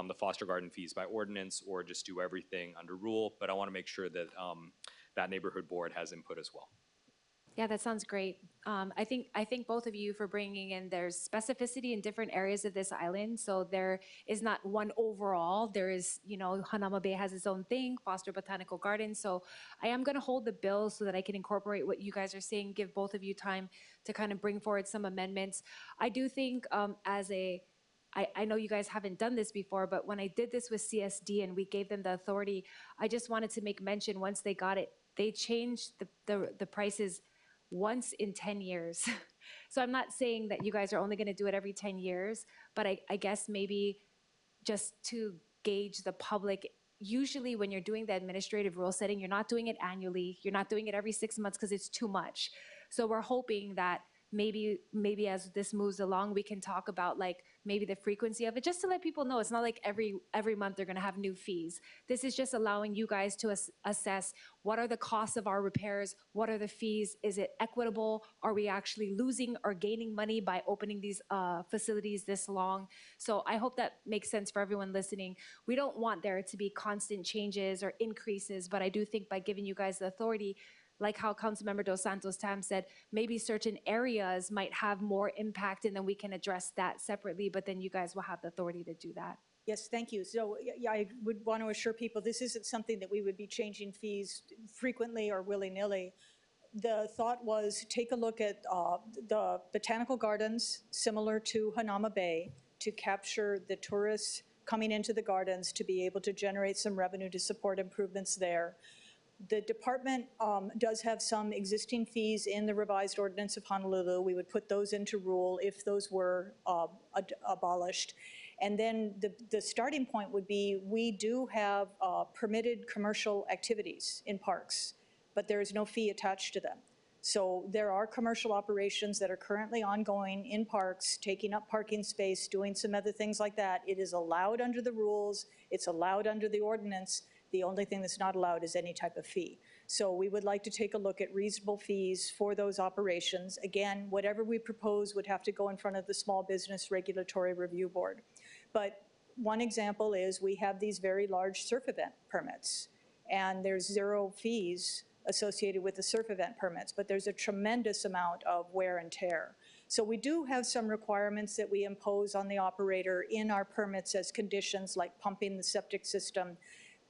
the Foster Garden fees by ordinance or just do everything under rule. But I want to make sure that that neighborhood board has input as well. Yeah, that sounds great. I think both of you for bringing in, there's specificity in different areas of this island. So there is not one overall. There is, you know, Hanauma Bay has its own thing, Foster Botanical Gardens. So I am going to hold the bill so that I can incorporate what you guys are saying, give both of you time to kind of bring forward some amendments. I do think I know you guys haven't done this before, but when I did this with CSD and we gave them the authority, I just wanted to make mention once they got it, they changed the prices once in 10 years. So I'm not saying that you guys are only going to do it every 10 years, but I guess maybe just to gauge the public, usually when you're doing the administrative rule setting, you're not doing it annually, you're not doing it every 6 months because it's too much. So we're hoping that maybe as this moves along, we can talk about like maybe the frequency of it, just to let people know it's not like every month they're gonna have new fees. This is just allowing you guys to assess what are the costs of our repairs, what are the fees, is it equitable, are we actually losing or gaining money by opening these facilities this long? So I hope that makes sense for everyone listening. We don't want there to be constant changes or increases, but I do think by giving you guys the authority, like how Councilmember Dos Santos Tam said, maybe certain areas might have more impact and then we can address that separately, but then you guys will have the authority to do that. Yes, thank you. So yeah, I would want to assure people this isn't something that we would be changing fees frequently or willy-nilly. The thought was take a look at the botanical gardens similar to Hanauma Bay to capture the tourists coming into the gardens to be able to generate some revenue to support improvements there. The department does have some existing fees in the revised ordinance of Honolulu. We would put those into rule if those were abolished. And then the starting point would be we do have permitted commercial activities in parks, but there is no fee attached to them. So there are commercial operations that are currently ongoing in parks, taking up parking space, doing some other things like that. It is allowed under the rules. It's allowed under the ordinance. The only thing that's not allowed is any type of fee. So we would like to take a look at reasonable fees for those operations. Again, whatever we propose would have to go in front of the Small Business Regulatory Review Board. But one example is we have these very large surf event permits, and there's zero fees associated with the surf event permits, but there's a tremendous amount of wear and tear. So we do have some requirements that we impose on the operator in our permits as conditions, like pumping the septic system.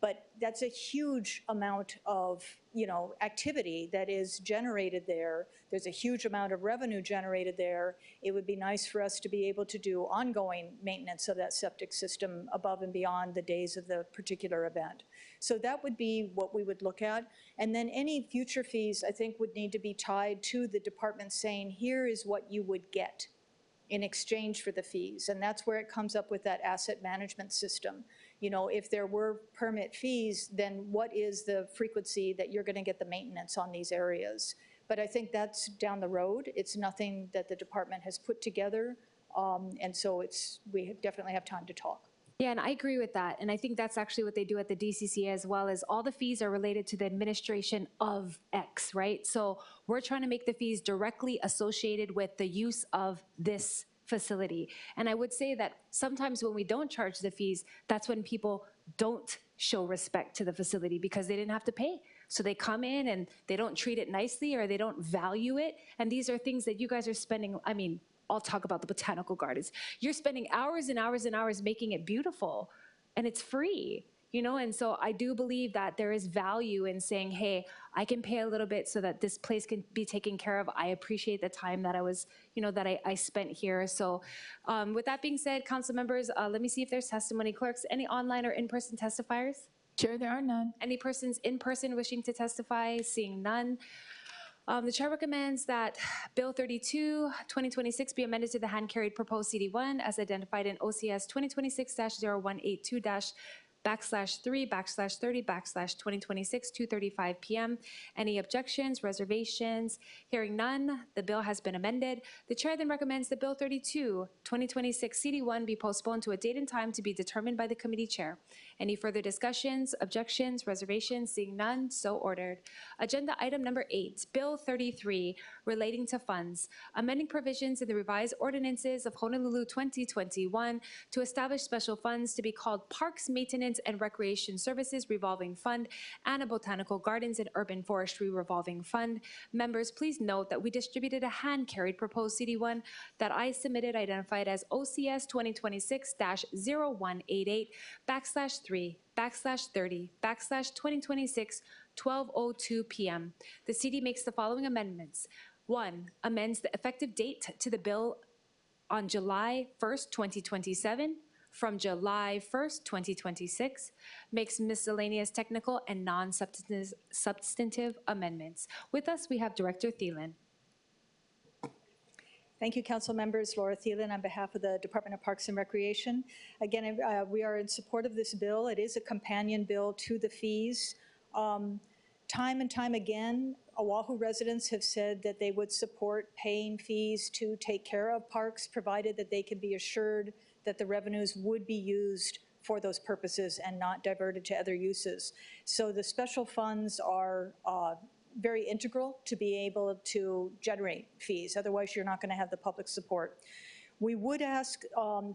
But that's a huge amount of, you know, activity that is generated there. There's a huge amount of revenue generated there. It would be nice for us to be able to do ongoing maintenance of that septic system above and beyond the days of the particular event. So that would be what we would look at. And then any future fees, I think, would need to be tied to the department saying, here is what you would get in exchange for the fees. And that's where it comes up with that asset management system. You know, if there were permit fees, then what is the frequency that you're going to get the maintenance on these areas? But I think that's down the road. It's nothing that the department has put together. And so we definitely have time to talk. Yeah, and I agree with that. And I think that's actually what they do at the DCCA as well, is all the fees are related to the administration of X, right? So we're trying to make the fees directly associated with the use of this facility. And I would say that sometimes when we don't charge the fees, that's when people don't show respect to the facility because they didn't have to pay. So they come in and they don't treat it nicely or they don't value it. And these are things that you guys are spending, I mean, I'll talk about the botanical gardens. You're spending hours and hours and hours making it beautiful, and it's free, you know? And so I do believe that there is value in saying, hey, I can pay a little bit so that this place can be taken care of. I appreciate the time that I was, you know, that I spent here. So with that being said, council members, let me see if there's testimony. Clerks, any online or in-person testifiers? Chair, there are none. Any persons in person wishing to testify? Seeing none. The chair recommends that Bill 32, 2026 be amended to the hand-carried proposed CD1 as identified in OCS 2026-0182-3/30/2026 2:35 p.m. Any objections, reservations? Hearing none, the bill has been amended. The chair then recommends that Bill 32, 2026 CD1 be postponed to a date and time to be determined by the committee chair. Any further discussions, objections, reservations? Seeing none, so ordered. Agenda item number 8, Bill 33, relating to funds, amending provisions in the revised ordinances of Honolulu 2021 to establish special funds to be called Parks Maintenance and Recreation Services Revolving Fund and a Botanical Gardens and Urban Forestry Revolving Fund. Members, please note that we distributed a hand-carried proposed CD1 that I submitted identified as OCS 2026-0188/3/30/2026 12:02 p.m. The CD makes the following amendments. 1. Amends the effective date to the bill on July 1st, 2027 from July 1st, 2026, makes miscellaneous technical and non-substantive amendments. With us, we have Director Thielen. Thank you, council members. Laura Thielen on behalf of the Department of Parks and Recreation. Again, we are in support of this bill. It is a companion bill to the fees. Time and time again, Oahu residents have said that they would support paying fees to take care of parks, provided that they can be assured that the revenues would be used for those purposes and not diverted to other uses. So the special funds are very integral to be able to generate fees. Otherwise, you're not going to have the public support. We would ask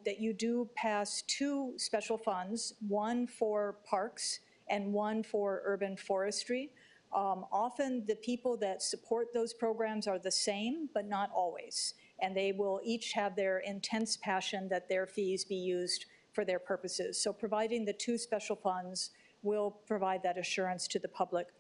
that you do pass 2 special funds, one for parks and one for urban forestry. Often the people that support those programs are the same, but not always. And they will each have their intense passion that their fees be used for their purposes. So providing the 2 special funds will provide that assurance to the public.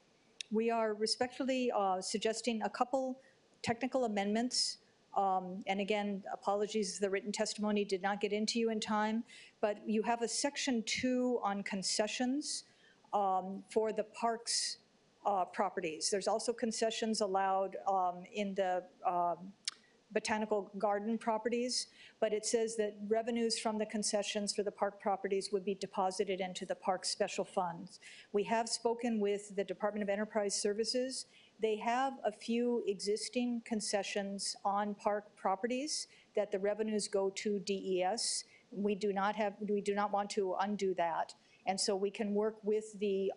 We are respectfully suggesting a couple technical amendments. And again, apologies, the written testimony did not get into you in time, but you have a section 2 on concessions for the parks properties. There's also concessions allowed in the botanical garden properties, but it says that revenues from the concessions for the park properties would be deposited into the park special funds. We have spoken with the Department of Enterprise Services. They have a few existing concessions on park properties that the revenues go to DES. We do not want to undo that. And so we can work with the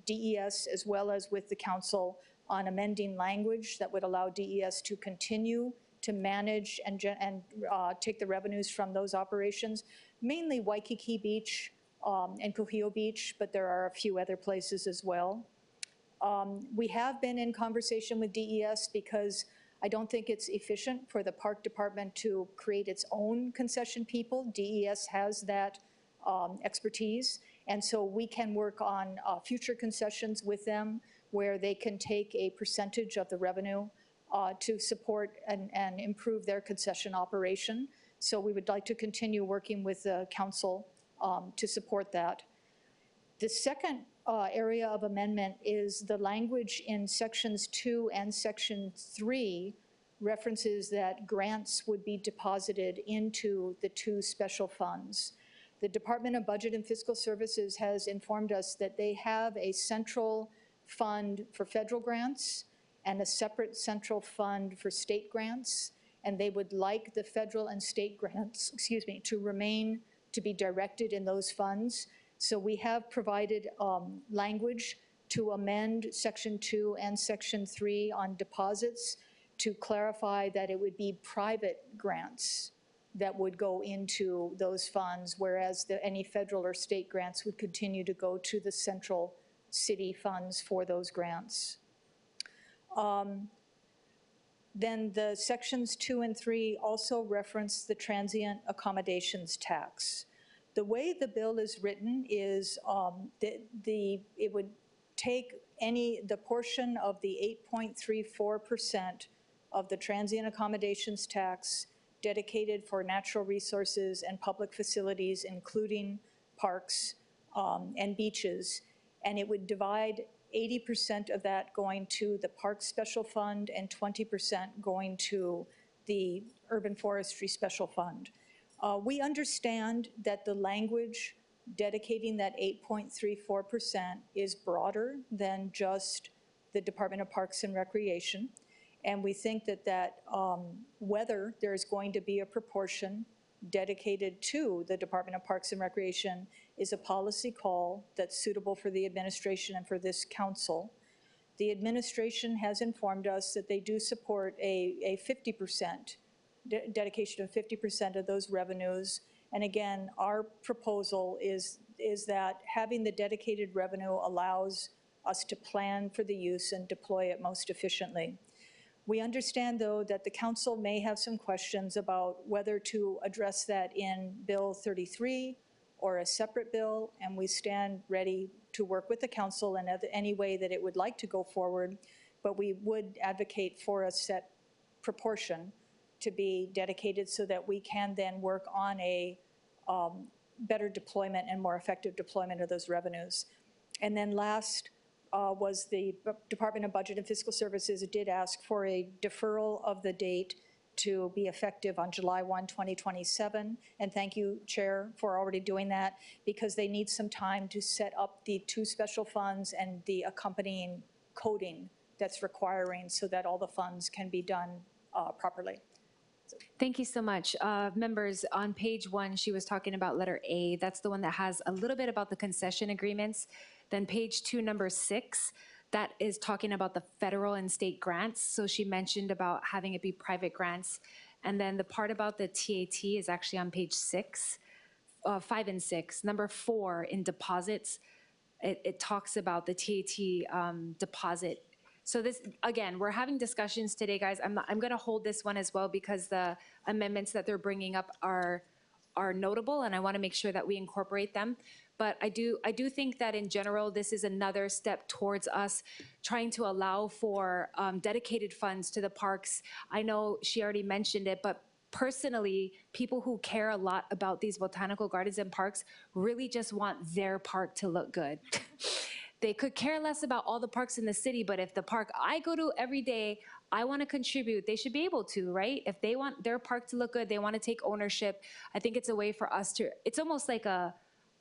DES as well as with the council on amending language that would allow DES to continue to manage and take the revenues from those operations, mainly Waikiki Beach and Kuhio Beach, but there are a few other places as well. We have been in conversation with DES because I don't think it's efficient for the park department to create its own concession people. DES has that expertise, and so we can work on future concessions with them where they can take a percentage of the revenue to support and improve their concession operation. So we would like to continue working with the council to support that. The second area of amendment is the language in sections 2 and section 3 references that grants would be deposited into the 2 special funds. The Department of Budget and Fiscal Services has informed us that they have a central fund for federal grants and a separate central fund for state grants, and they would like the federal and state grants, to remain to be directed in those funds. So we have provided language to amend section 2 and section 3 on deposits to clarify that it would be private grants that would go into those funds, whereas any federal or state grants would continue to go to the central city funds for those grants. Then the sections 2 and 3 also reference the transient accommodations tax. The way the bill is written is it would take the portion of the 8.34% of the transient accommodations tax dedicated for natural resources and public facilities, including parks and beaches, And it would divide 80% of that going to the Parks Special Fund and 20% going to the Urban Forestry Special Fund. We understand that the language dedicating that 8.34% is broader than just the Department of Parks and Recreation. And we think that whether there's going to be a proportion dedicated to the Department of Parks and Recreation is a policy call that's suitable for the administration and for this council. The administration has informed us that they do support a 50% dedication of 50% of those revenues. And again, our proposal is that having the dedicated revenue allows us to plan for the use and deploy it most efficiently. We understand, though, that the council may have some questions about whether to address that in Bill 33 or a separate bill, and we stand ready to work with the council in any way that it would like to go forward, but we would advocate for a set proportion to be dedicated so that we can then work on a better deployment and more effective deployment of those revenues. And then last was the Department of Budget and Fiscal Services did ask for a deferral of the date to be effective on July 1, 2027. And thank you, Chair, for already doing that, because they need some time to set up the 2 special funds and the accompanying coding that's requiring so that all the funds can be done properly. Thank you so much. Members, on page 1, she was talking about letter A. That's the one that has a little bit about the concession agreements. Then page 2, number 6, that is talking about the federal and state grants. So she mentioned about having it be private grants. And then the part about the TAT is actually on page 6, 5 and 6. Number 4, in deposits, it talks about the TAT deposit. So this, again, we're having discussions today, guys. I'm going to hold this one as well because the amendments that they're bringing up are notable, and I want to make sure that we incorporate them. But I do think that in general, this is another step towards us trying to allow for dedicated funds to the parks. I know she already mentioned it, but personally, people who care a lot about these botanical gardens and parks really just want their park to look good. They could care less about all the parks in the city, but if the park I go to every day, I want to contribute, they should be able to, right? If they want their park to look good, they want to take ownership. I think it's a way for us to, it's almost like a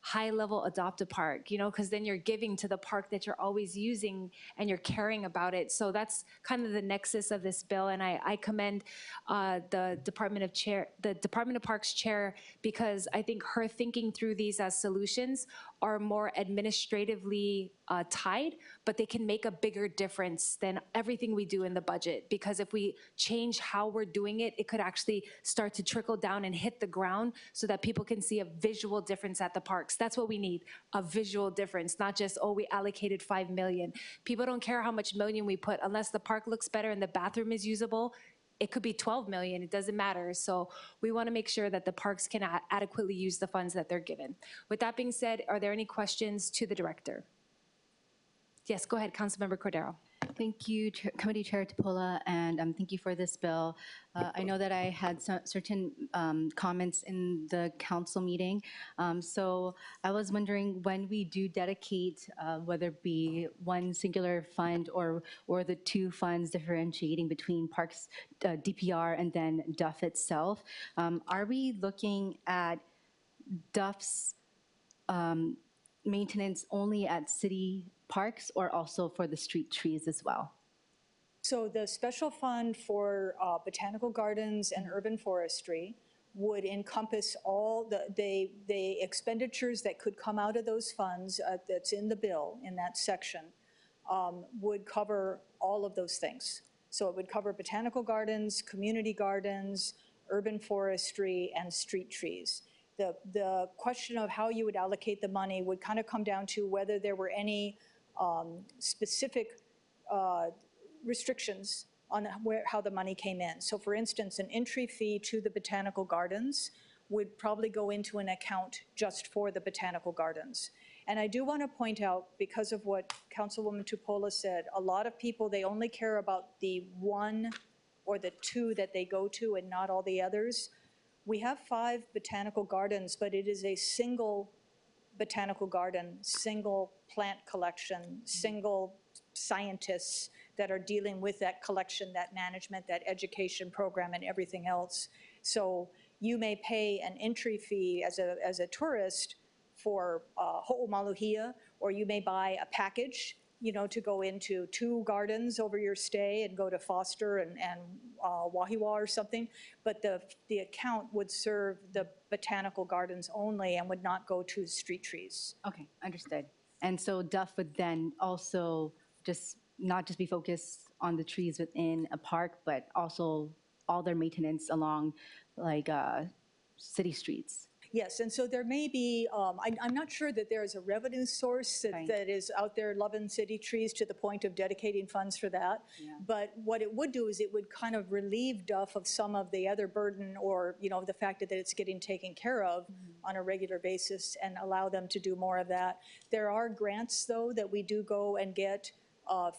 high-level adopt a park, you know, because then you're giving to the park that you're always using and you're caring about it. So that's kind of the nexus of this bill, and I commend the Department of Parks chair, because I think her thinking through these as solutions are more administratively tied, but they can make a bigger difference than everything we do in the budget. Because if we change how we're doing it, it could actually start to trickle down and hit the ground so that people can see a visual difference at the parks. That's what we need, a visual difference, not just, oh, we allocated $5 million. People don't care how much million we put unless the park looks better and the bathroom is usable. It could be 12 million, it doesn't matter. So we want to make sure that the parks can adequately use the funds that they're given. With that being said, are there any questions to the director? Yes, go ahead, Councilmember Cordero. Thank you, Committee Chair Tapola, and thank you for this bill. I know that I had certain comments in the council meeting, so I was wondering when we do dedicate, whether it be one singular fund or the 2 funds differentiating between Parks, DPR, and then DUF itself, are we looking at DUF's maintenance only at city parks or also for the street trees as well? So the special fund for botanical gardens and urban forestry would encompass all the expenditures that could come out of those funds that's in the bill in that section, would cover all of those things. So it would cover botanical gardens, community gardens, urban forestry, and street trees. The question of how you would allocate the money would kind of come down to whether there were any specific restrictions on how the money came in. So for instance, an entry fee to the botanical gardens would probably go into an account just for the botanical gardens. And I do want to point out, because of what Councilwoman Tupola said, a lot of people, they only care about the 1 or the 2 that they go to and not all the others. We have 5 botanical gardens, but it is a single botanical garden, single plant collection, single scientists that are dealing with that collection, that management, that education program, and everything else. So you may pay an entry fee as a tourist for Ho'omaluhia, or you may buy a package, you know, to go into 2 gardens over your stay and go to Foster and Wahiwa or something. But the account would serve the botanical gardens only and would not go to street trees. Okay, understood. And so Duff would then also just not just be focused on the trees within a park, but also all their maintenance along like city streets. Yes, and so there may be, I'm not sure that there is a revenue source Right. that is out there loving city trees to the point of dedicating funds for that. Yeah. But what it would do is it would kind of relieve Duff of some of the other burden, or, you know, the fact that it's getting taken care of on a regular basis, and allow them to do more of that. There are grants, though, that we do go and get,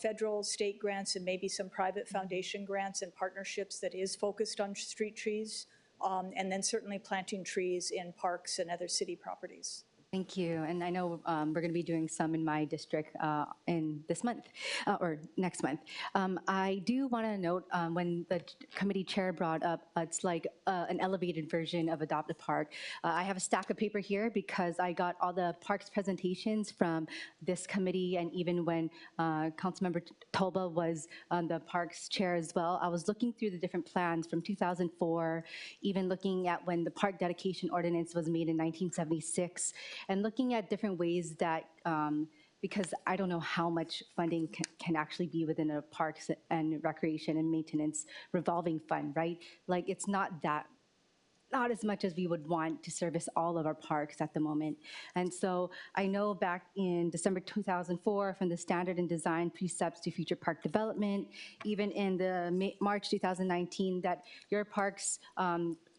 federal, state grants, and maybe some private foundation grants and partnerships that is focused on street trees. And then certainly planting trees in parks and other city properties. Thank you. And I know we're going to be doing some in my district in this month or next month. I do want to note when the committee chair brought up, it's like an elevated version of Adopt a Park. I have a stack of paper here because I got all the parks presentations from this committee, and even when Councilmember Tolba was the parks chair as well. I was looking through the different plans from 2004, even looking at when the park dedication ordinance was made in 1976. And looking at different ways that, because I don't know how much funding can actually be within a parks and recreation and maintenance revolving fund, right? Like, it's not as much as we would want to service all of our parks at the moment. And so I know back in December 2004, from the standard and design precepts to future park development, even in the March 2019, that your parks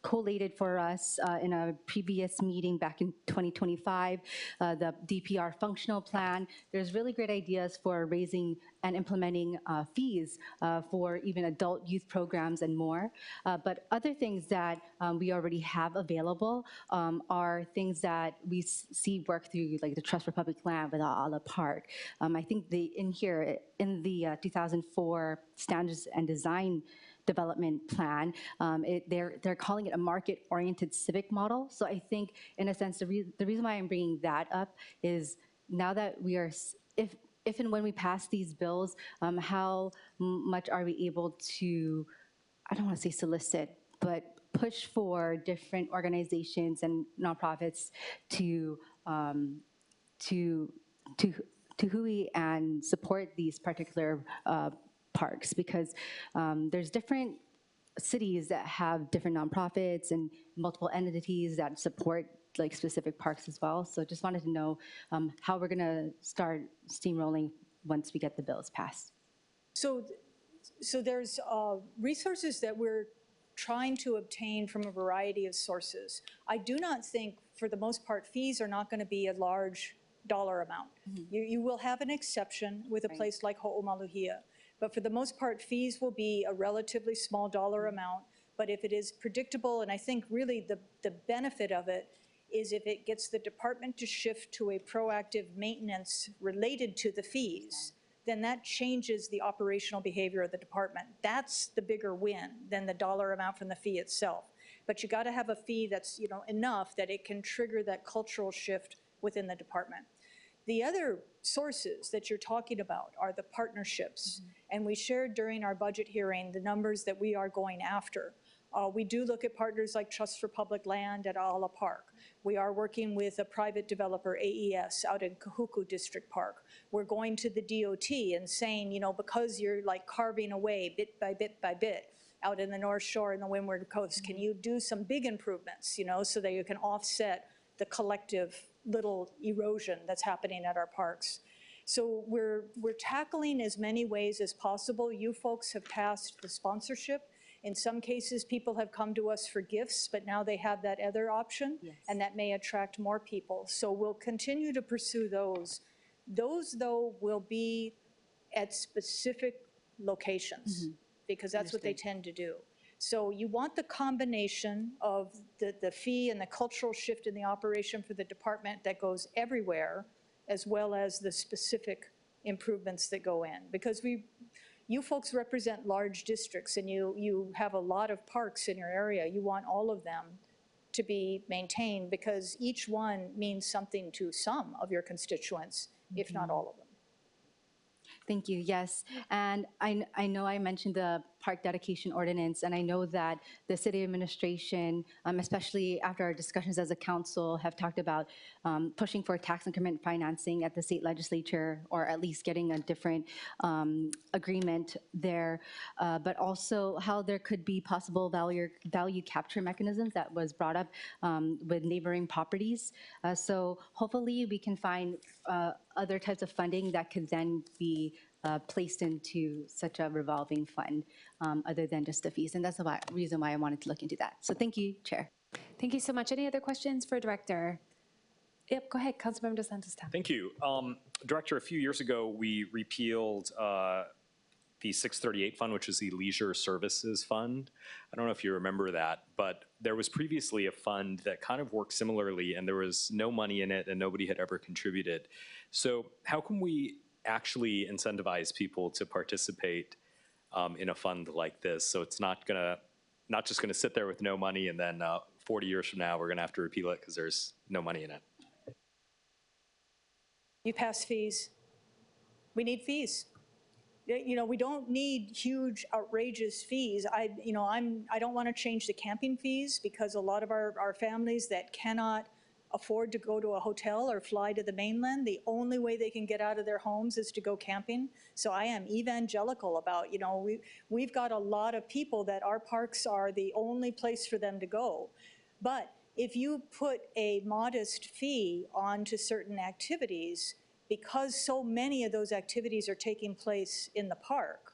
collated for us in a previous meeting back in 2025, the DPR functional plan. There's really great ideas for raising and implementing fees for even adult youth programs and more. But other things that we already have available are things that we see work through, like the Trust for Public Land with a la Park. I think in the 2004 Standards and Design Development Plan, they're calling it a market-oriented civic model. So I think, in a sense, the reason why I'm bringing that up is now that we are, if and when we pass these bills, how much are we able to, I don't want to say solicit, but push for different organizations and nonprofits to hui and support these particular parks, because there's different cities that have different nonprofits and multiple entities that support like specific parks as well. So just wanted to know how we're gonna start steamrolling once we get the bills passed. So there's resources that we're trying to obtain from a variety of sources. I do not think, for the most part, fees are not gonna be a large dollar amount. You will have an exception with a place like Ho'omaluhia. But for the most part, fees will be a relatively small dollar amount. But if it is predictable, and I think really the benefit of it is if it gets the department to shift to a proactive maintenance related to the fees, then that changes the operational behavior of the department. That's the bigger win than the dollar amount from the fee itself. But you got to have a fee that's, you know, enough that it can trigger that cultural shift within the department. The other sources that you're talking about are the partnerships. And we shared during our budget hearing the numbers that we are going after. We do look at partners like Trust for Public Land at Ala Park. We are working with a private developer, AES, out in Kahuku District Park. We're going to the DOT and saying, you know, because you're like carving away bit by bit by bit out in the North Shore and the Windward Coast, can you do some big improvements, you know, so that you can offset the collective little erosion that's happening at our parks. So we're tackling as many ways as possible. You folks have passed the sponsorship. In some cases, people have come to us for gifts, but now they have that other option, and that may attract more people. So we'll continue to pursue those. Those, though, will be at specific locations, because that's what they tend to do. So you want the combination of the fee and the cultural shift in the operation for the department that goes everywhere, as well as the specific improvements that go in. Because you folks represent large districts, and you have a lot of parks in your area. You want all of them to be maintained, because each one means something to some of your constituents, if not all of them. Thank you, yes. And I know I mentioned the park dedication ordinance, and I know that the city administration, especially after our discussions as a council, have talked about pushing for tax increment financing at the state legislature, or at least getting a different agreement there, but also how there could be possible value capture mechanisms that was brought up with neighboring properties. So hopefully we can find other types of funding that could then be placed into such a revolving fund other than just the fees. And that's the reason why I wanted to look into that. So thank you, Chair. Thank you so much. Any other questions for Director? Yep, go ahead, Councilmember Dos Santos. Thank you. Director, a few years ago, we repealed the 638 fund, which is the Leisure Services Fund. I don't know if you remember that, but there was previously a fund that kind of worked similarly, and there was no money in it and nobody had ever contributed. So how can we actually incentivize people to participate in a fund like this, so it's not just gonna sit there with no money, and then 40 years from now we're gonna have to repeal it because there's no money in it? You pass fees. We need fees. You know, we don't need huge, outrageous fees. I don't want to change the camping fees, because a lot of our families that cannot afford to go to a hotel or fly to the mainland, the only way they can get out of their homes is to go camping. So I am evangelical about, we've got a lot of people that our parks are the only place for them to go. But if you put a modest fee onto certain activities, because so many of those activities are taking place in the park,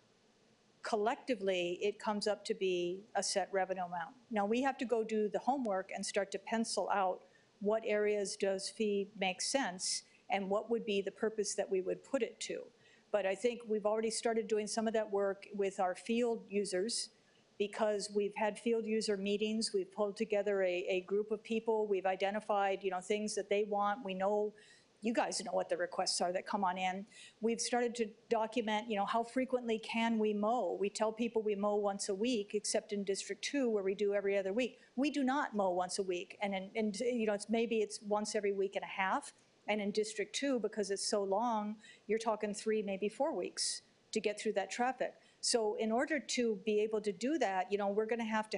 collectively, it comes up to be a set revenue amount. Now, we have to go do the homework and start to pencil out what areas does fee make sense and what would be the purpose that we would put it to. But I think we've already started doing some of that work with our field users, because we've had field user meetings. We've pulled together a group of people. We've identified, things that they want. We know, you guys know what the requests are that come on in. We've started to document, how frequently can we mow? We tell people we mow once a week, except in District 2, where we do every other week. We do not mow once a week. And it's once every week and a half. And in District 2, because it's so long, you're talking 3, maybe 4 weeks to get through that traffic. So in order to be able to do that, we're going to have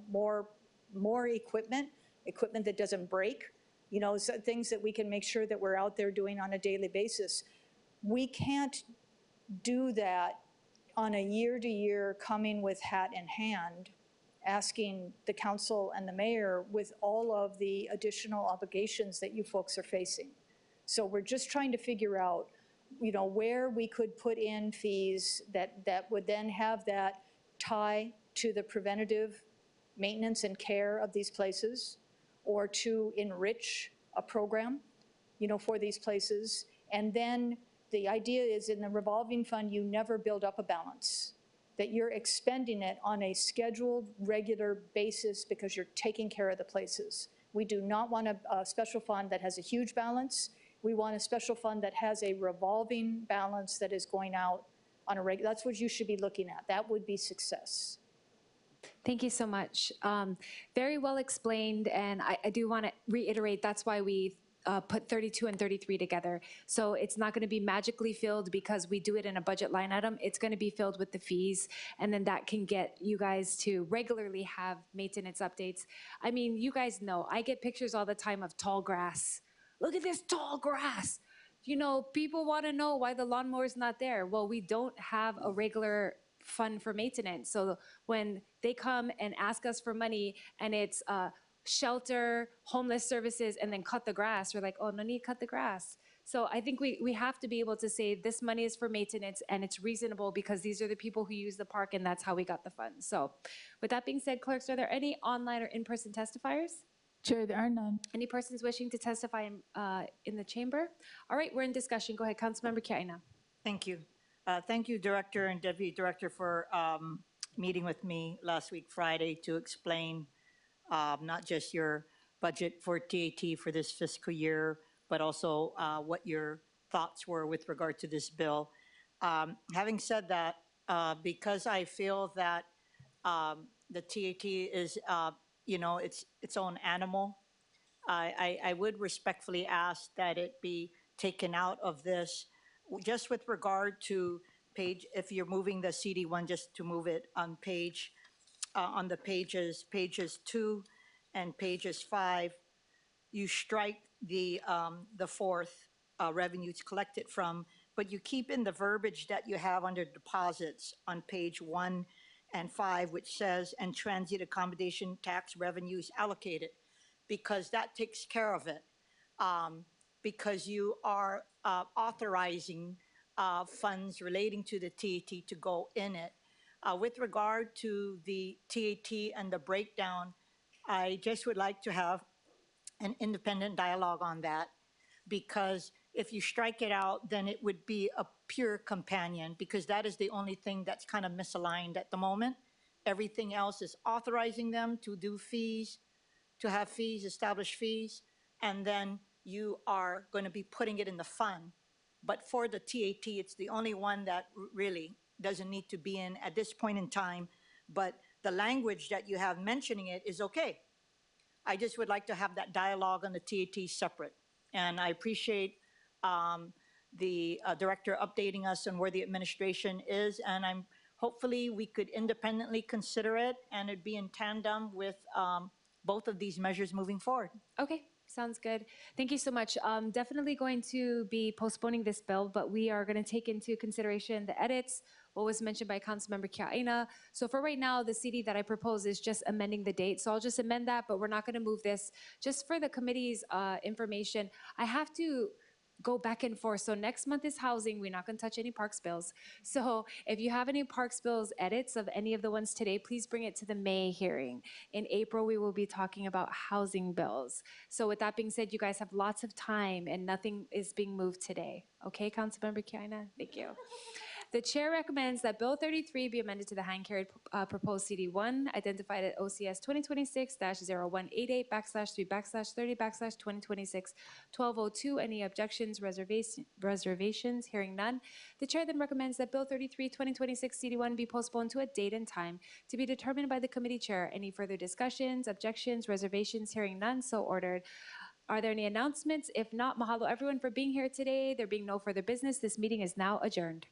more equipment that doesn't break, so things that we can make sure that we're out there doing on a daily basis. We can't do that on a year-to-year coming with hat in hand, asking the council and the mayor with all of the additional obligations that you folks are facing. So we're just trying to figure out, where we could put in fees that would then have that tie to the preventative maintenance and care of these places, or to enrich a program, for these places. And then the idea is, in the revolving fund, you never build up a balance, that you're expending it on a scheduled, regular basis because you're taking care of the places. We do not want a special fund that has a huge balance. We want a special fund that has a revolving balance that is going out on a regular. That's what you should be looking at. That would be success. Thank you so much. Very well explained, and I do want to reiterate, that's why we put 32 and 33 together. So it's not going to be magically filled because we do it in a budget line item. It's going to be filled with the fees, and then that can get you guys to regularly have maintenance updates. I mean, you guys know, I get pictures all the time of tall grass. Look at this tall grass. People want to know why the lawnmower's not there. Well, we don't have a regular fund for maintenance. So when they come and ask us for money and it's shelter, homeless services, and then cut the grass, we're like, oh, no need to cut the grass. So I think we have to be able to say this money is for maintenance and it's reasonable because these are the people who use the park and that's how we got the funds. So with that being said, clerks, are there any online or in-person testifiers? Chair, there are none. Any persons wishing to testify in the chamber? All right, we're in discussion. Go ahead, Councilmember Kiaina. Thank you. Thank you, Director and Deputy Director, for meeting with me last week, Friday, to explain not just your budget for TAT for this fiscal year, but also what your thoughts were with regard to this bill. Having said that, because I feel that the TAT is, its own animal, I would respectfully ask that it be taken out of this, just with regard to page, if you're moving the CD1, just to move it on page, on the pages 2 and pages 5, you strike the fourth, revenues collected from, but you keep in the verbiage that you have under deposits on page 1 and 5, which says, and transient accommodation tax revenues allocated, because that takes care of it. Because you are authorizing funds relating to the TAT to go in it. With regard to the TAT and the breakdown, I just would like to have an independent dialogue on that, because if you strike it out, then it would be a pure companion, because that is the only thing that's kind of misaligned at the moment. Everything else is authorizing them to do fees, to have fees, establish fees, and then you are going to be putting it in the fund. But for the TAT, it's the only one that really doesn't need to be in at this point in time. But the language that you have mentioning it is okay. I just would like to have that dialogue on the TAT separate. And I appreciate the director updating us on where the administration is. And hopefully we could independently consider it, and it'd be in tandem with both of these measures moving forward. Okay, sounds good. Thank you so much. Definitely going to be postponing this bill, but we are going to take into consideration the edits, what was mentioned by Councilmember Kiaina. So for right now, the CD that I propose is just amending the date. So I'll just amend that, but we're not going to move this. Just for the committee's information, I have to go back and forth. So next month is housing. We're not going to touch any parks bills. So if you have any parks bills edits of any of the ones today, please bring it to the May hearing. In April, we will be talking about housing bills. So with that being said, you guys have lots of time and nothing is being moved today. Okay, Councilmember Kiaina? Thank you. The chair recommends that Bill 33 be amended to the hand-carried proposed CD1, identified at OCS 2026-0188/3/30/2026-1202. Any objections, reservations? Hearing none. The chair then recommends that Bill 33, 2026 CD1 be postponed to a date and time to be determined by the committee chair. Any further discussions, objections, reservations? Hearing none, so ordered. Are there any announcements? If not, mahalo everyone for being here today. There being no further business, this meeting is now adjourned.